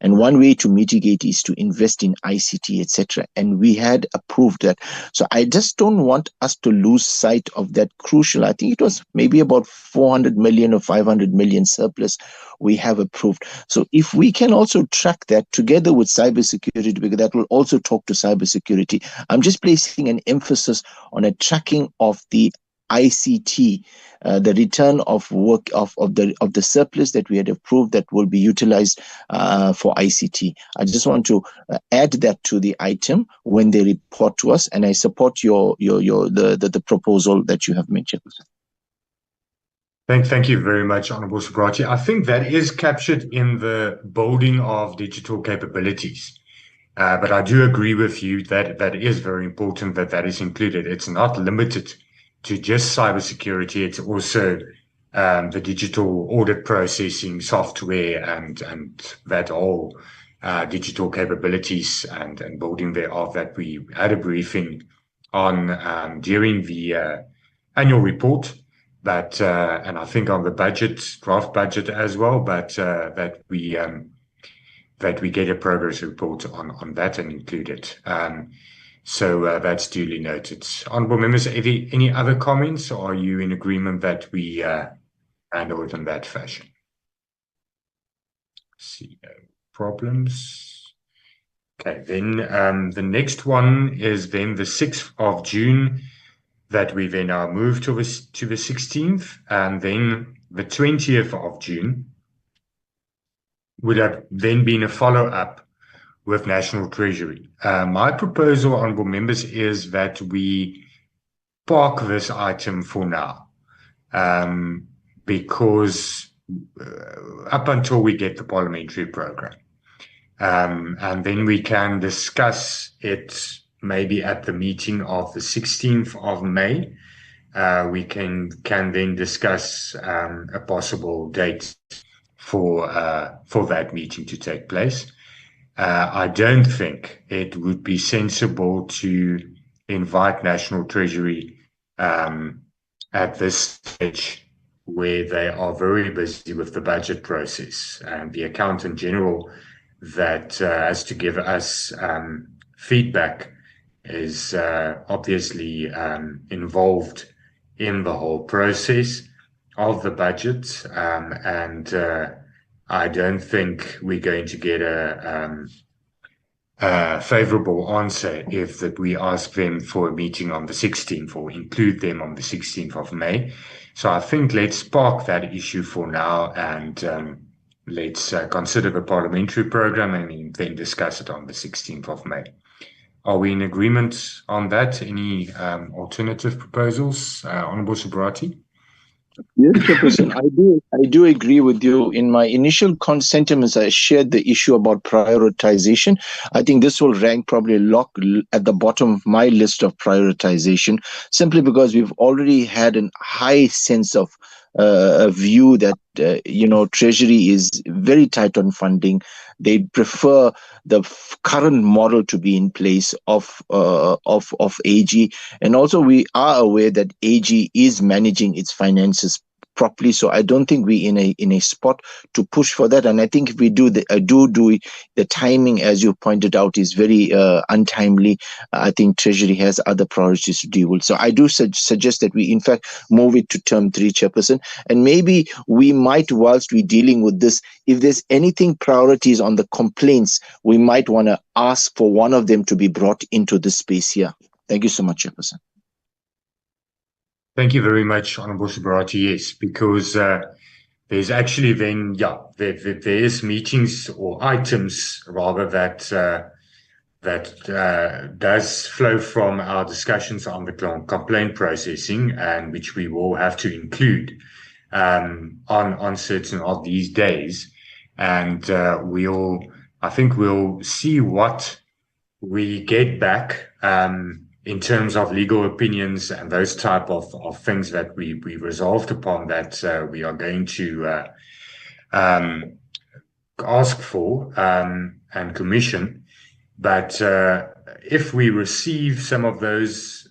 And one way to mitigate is to invest in ICT, etc. And we had approved that. So I just don't want us to lose sight of that crucial, I think it was maybe about 400 million or 500 million surplus we have approved. So if we can also track that together with cybersecurity, because that will also talk to cybersecurity. I'm just placing an emphasis on a tracking of the ICT, the return of work of the surplus that we had approved that will be utilized for ICT. I just want to add that to the item when they report to us, and I support the proposal that you have mentioned. Thank you very much, Honourable Subarati. I think that is captured in the building of digital capabilities. But I do agree with you that that is very important that is included. It's not limited to just cybersecurity. It's also the digital audit processing software and that whole digital capabilities and building thereof that we had a briefing on during the annual report, but and I think on the draft budget as well, but that we get a progress report on that and include it. So that's duly noted. Honourable members, any other comments, or are you in agreement that we handle it in that fashion? See no problems. Okay, then the next one is then the 6th of June, that we then now move to the 16th, and then the 20th of June would have then been a follow-up with National Treasury. My proposal, honourable members, is that we park this item for now, because up until we get the parliamentary program. And then we can discuss it maybe at the meeting of the 16th of May. We can then discuss a possible date for that meeting to take place. I don't think it would be sensible to invite National Treasury at this stage, where they are very busy with the budget process, and the Accountant General that has to give us feedback is obviously involved in the whole process of the budget, and I don't think we're going to get a favorable answer if that we ask them for a meeting on the 16th or include them on the 16th of May. So I think let's park that issue for now, and let's consider the parliamentary program and then discuss it on the 16th of May. Are we in agreement on that? Any alternative proposals, Honourable Subrati? Yes, Chairperson, I do agree with you. In my initial sentiments, I shared the issue about prioritization. I think this will rank probably at the bottom of my list of prioritization, simply because we've already had a high sense of a view that Treasury is very tight on funding. They prefer the current model to be in place of AG, and also we are aware that AG is managing its finances properly. So I don't think we're in a spot to push for that. And I think if we do the timing, as you pointed out, is very untimely. I think Treasury has other priorities to deal with. So I do suggest that we in fact move it to term 3, Chairperson. And maybe we might, whilst we're dealing with this, if there's anything priorities on the complaints, we might want to ask for one of them to be brought into the space here. Thank you so much, Chairperson. Thank you very much, Honourable Subrati. Yes, because there's actually then, there's meetings or items rather that does flow from our discussions on the complaint processing, and which we will have to include on certain of these days. And I think we'll see what we get back in terms of legal opinions and those type of things that we resolved upon, that we are going to ask for and commission. But if we receive some of those,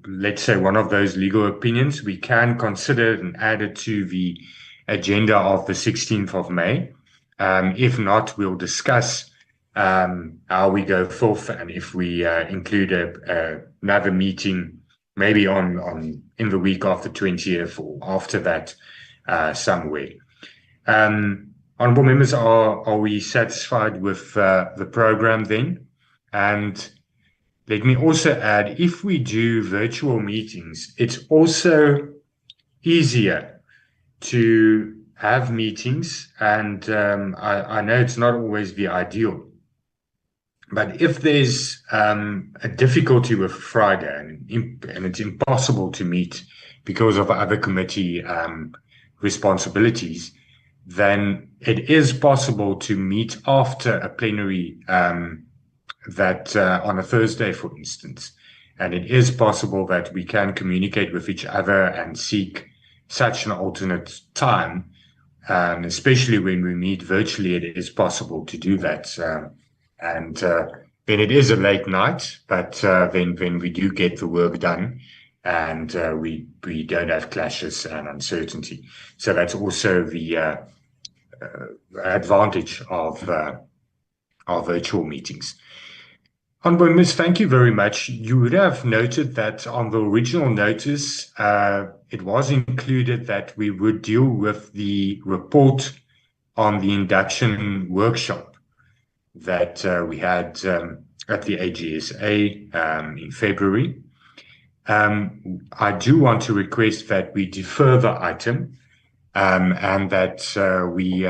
let's say one of those legal opinions, we can consider it and add it to the agenda of the 16th of May. If not, we'll discuss how we go forth, and if we include another meeting, maybe in the week of the 20th or after that, somewhere. Honourable members, are we satisfied with the program then? And let me also add, if we do virtual meetings, it's also easier to have meetings, and I know it's not always the ideal. But if there's a difficulty with Friday and it's impossible to meet because of other committee responsibilities, then it is possible to meet after a plenary that on a Thursday, for instance. And it is possible that we can communicate with each other and seek such an alternate time. Especially when we meet virtually, it is possible to do that. And then it is a late night, but then we do get the work done, and we don't have clashes and uncertainty. So that's also the advantage of our virtual meetings. Honourable Members, thank you very much. You would have noted that on the original notice, it was included that we would deal with the report on the induction workshop that we had at the AGSA in February. I do want to request that we defer the item and that we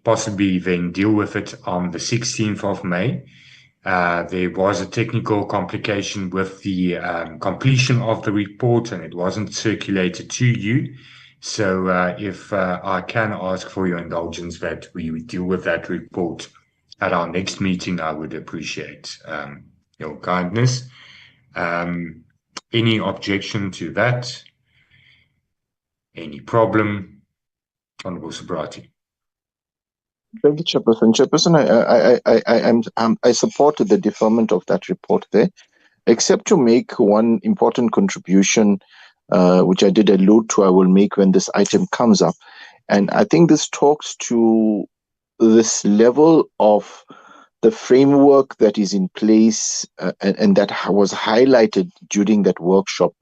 possibly then deal with it on the 16th of May. There was a technical complication with the completion of the report, and it wasn't circulated to you. So if I can ask for your indulgence that we would deal with that report at our next meeting, I would appreciate your kindness. Any objection to that? Any problem? Honourable Subrati. Thank you, Chairperson. Chairperson, I support the deferment of that report there, except to make one important contribution, which I did allude to, I will make when this item comes up. And I think this talks to this level of the framework that is in place and that was highlighted during that workshop,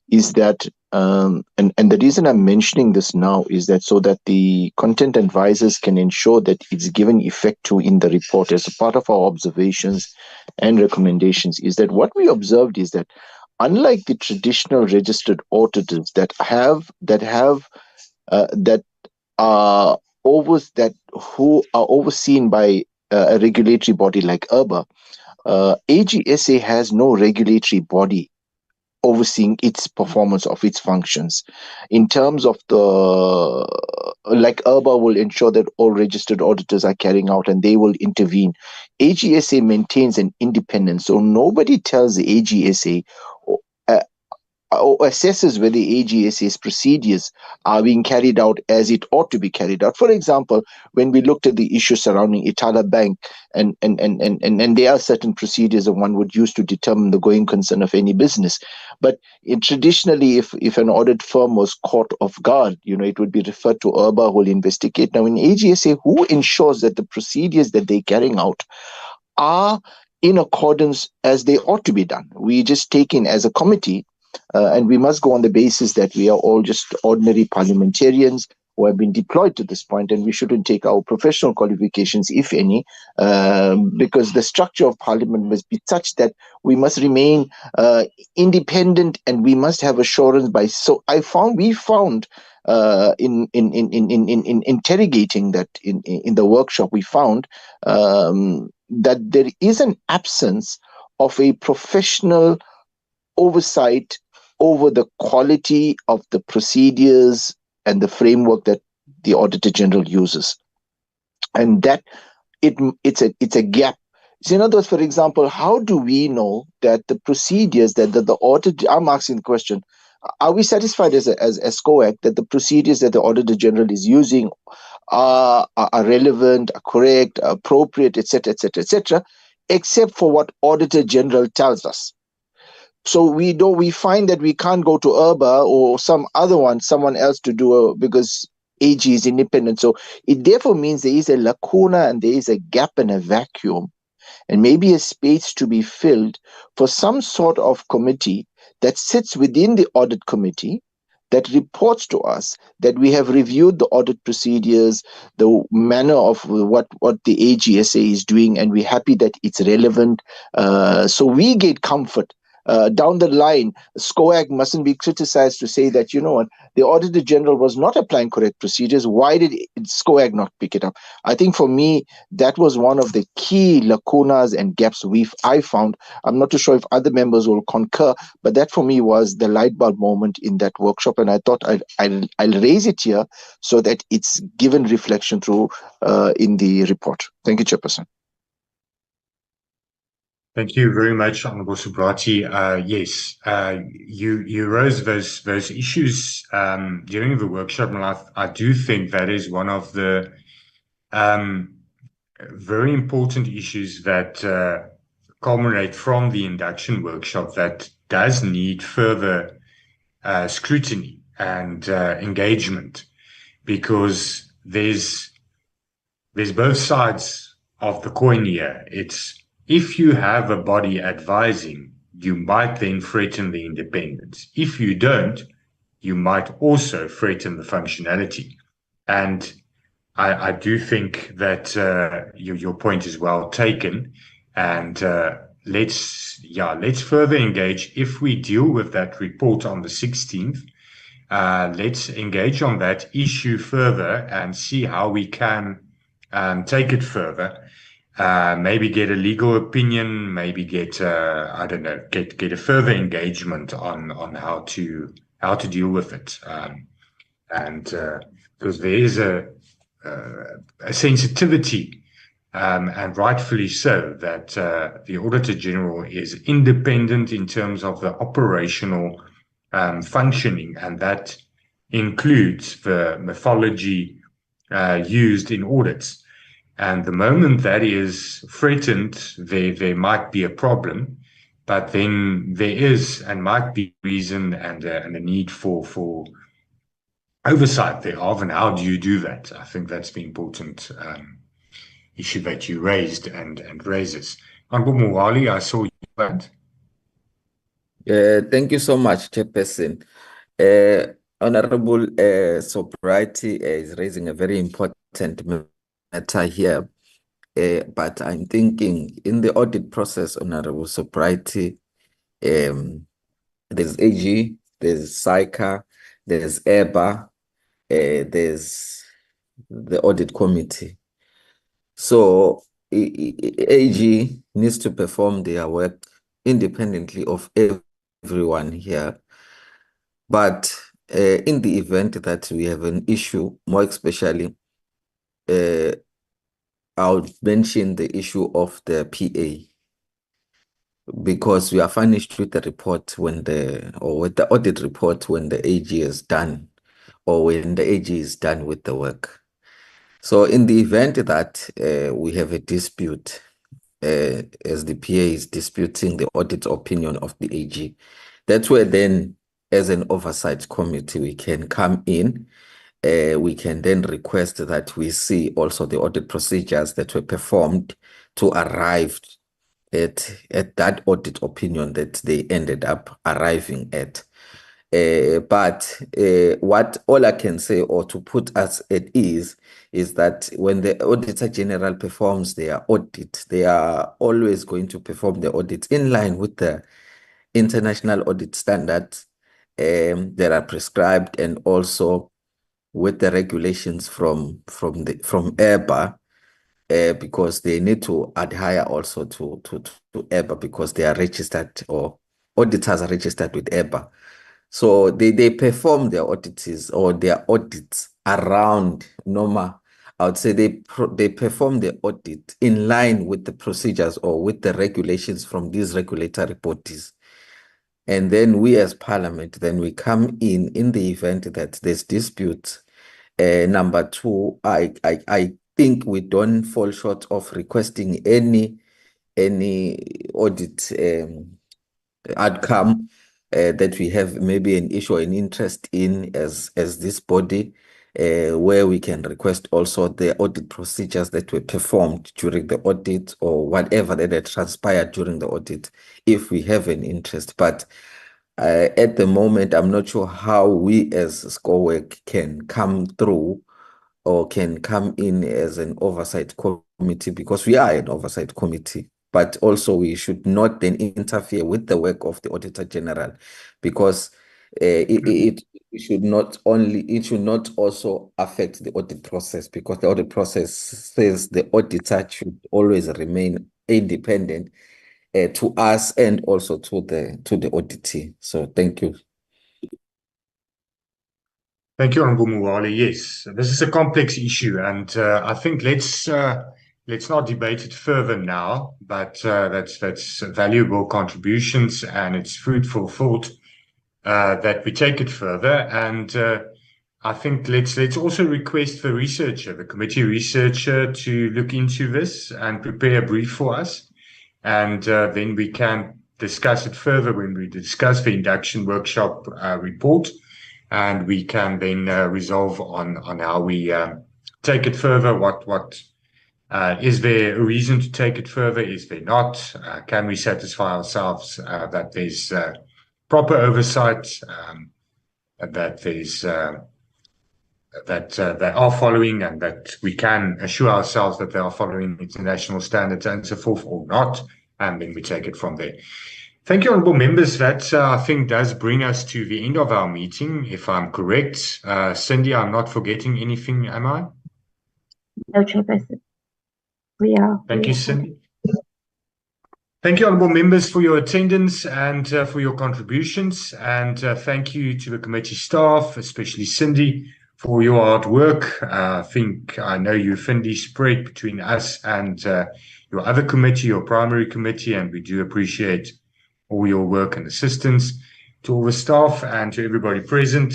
is that and the reason I'm mentioning this now is that so that the content advisors can ensure that it's given effect to in the report as a part of our observations and recommendations, is that what we observed is that unlike the traditional registered auditors that who are overseen by a regulatory body like IRBA, AGSA has no regulatory body overseeing its performance of its functions. In terms of like IRBA will ensure that all registered auditors are carrying out and they will intervene. AGSA maintains an independence, so nobody tells the AGSA or assesses whether AGSA's procedures are being carried out as it ought to be carried out. For example, when we looked at the issue surrounding Ithala Bank, and there are certain procedures that one would use to determine the going concern of any business. But traditionally, if an audit firm was caught off guard, it would be referred to IRBA, who will investigate. Now, in AGSA, who ensures that the procedures that they're carrying out are in accordance as they ought to be done? We just take in as a committee, and we must go on the basis that we are all just ordinary parliamentarians who have been deployed to this point, and we shouldn't take our professional qualifications, if any, because the structure of parliament must be such that we must remain independent, and we must have assurance by. So we found in interrogating that in the workshop, we found that there is an absence of a professional oversight over the quality of the procedures and the framework that the Auditor-General uses, and that it's a gap. So in other words, for example, how do we know that the procedures that the audit? I'm asking the question: are we satisfied as SCoAG that the procedures that the Auditor-General is using are relevant, are correct, are appropriate, etc., etc., etc., except for what Auditor-General tells us? So we find that we can't go to IRBA or someone else to do because AG is independent. So it therefore means there is a lacuna and there is a gap and a vacuum, and maybe a space to be filled for some sort of committee that sits within the audit committee that reports to us that we have reviewed the audit procedures, the manner of what the AGSA is doing, and we're happy that it's relevant. So we get comfort. Down the line, SCoAG mustn't be criticized to say that, the Auditor-General was not applying correct procedures. Why did SCoAG not pick it up? I think for me, that was one of the key lacunas and gaps I found. I'm not too sure if other members will concur, but that for me was the light bulb moment in that workshop. And I thought I'll raise it here so that it's given reflection through in the report. Thank you, Chairperson. Thank you very much, Honourable Subrati. Yes, you rose those issues during the workshop, and I do think that is one of the very important issues that culminate from the induction workshop that does need further scrutiny and engagement, because there's both sides of the coin here. It's, if you have a body advising, you might then threaten the independence. If you don't, you might also threaten the functionality. And I do think that your point is well taken, and let's further engage. If we deal with that report on the 16th, let's engage on that issue further and see how we can take it further. Maybe get a legal opinion, maybe get I don't know, get a further engagement on how to deal with it, and because there is a sensitivity, and rightfully so, that the Auditor-General is independent in terms of the operational functioning, and that includes the methodology used in audits. And the moment that is threatened, there might be a problem, but then there is and might be reason and a need for oversight thereof. And how do you do that? I think that's the important issue that you raised and raises. Honorable Mwali, I saw you. Thank you so much, Chairperson. Honorable Sobriety is raising a very important matter here. But I'm thinking in the audit process, Honorable Sobriety, there's AG, there's SAICA, there's EBA, there's the audit committee. So AG needs to perform their work independently of everyone here. But in the event that we have an issue, more especially, I'll mention the issue of the PA, because we are furnished with the report with the audit report when the AG is done, or when the AG is done with the work. So in the event that we have a dispute, as the PA is disputing the audit opinion of the AG, that's where then, as an oversight committee, we can come in. We can then request that we see also the audit procedures that were performed to arrive at that audit opinion that they ended up arriving at. But what all I can say, or to put us at ease, is that when the Auditor-General performs their audit, they are always going to perform the audit in line with the international audit standards that are prescribed, and also with the regulations from EBA, because they need to adhere also to EBA, because they are registered, or auditors are registered with EBA. So they perform their audits or their audits around normal. I would say they perform the audit in line with the procedures or with the regulations from these regulatory bodies. And then we as Parliament, then we come in the event that there's disputes. Number two, I think we don't fall short of requesting any audit outcome that we have maybe an issue or an interest in as this body, where we can request also the audit procedures that were performed during the audit, or whatever that had transpired during the audit, if we have an interest. But at the moment, I'm not sure how we as SCoAG can come through, or can come in as an oversight committee, because we are an oversight committee. But also we should not then interfere with the work of the Auditor-General, because it should not also affect the audit process, because the audit process says the auditor should always remain independent to us and also to the auditee. So thank you. Thank you, Honorable Mwali. Yes, this is a complex issue, and I think let's not debate it further now. But that's valuable contributions, and it's food for thought that we take it further. And I think let's also request the committee researcher, to look into this and prepare a brief for us. and then we can discuss it further when we discuss the induction workshop report, and we can then resolve on how we take it further. What is there a reason to take it further? Is there not? Can we satisfy ourselves that there's proper oversight, that there's that they are following, and that we can assure ourselves that they are following international standards and so forth, or not, and then we take it from there. Thank you, honourable members. That, I think, does bring us to the end of our meeting, if I'm correct. Cindy, I'm not forgetting anything, am I? No, Chairperson. We are. Thank you, Cindy. Thank you, honourable members, for your attendance and for your contributions. And thank you to the committee staff, especially Cindy, for your hard work. I know you thinly spread between us and your other committee, your primary committee, and we do appreciate all your work and assistance. To all the staff and to everybody present,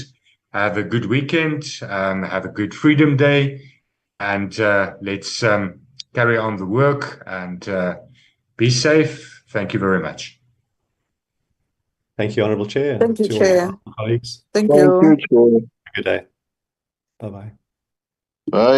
have a good weekend, have a good Freedom Day, and let's carry on the work and be safe. Thank you very much. Thank you, Honourable Chair. Thank you, to Chair. all our colleagues. Thank Thank you. you, Chair. Good day. Bye-bye. Bye.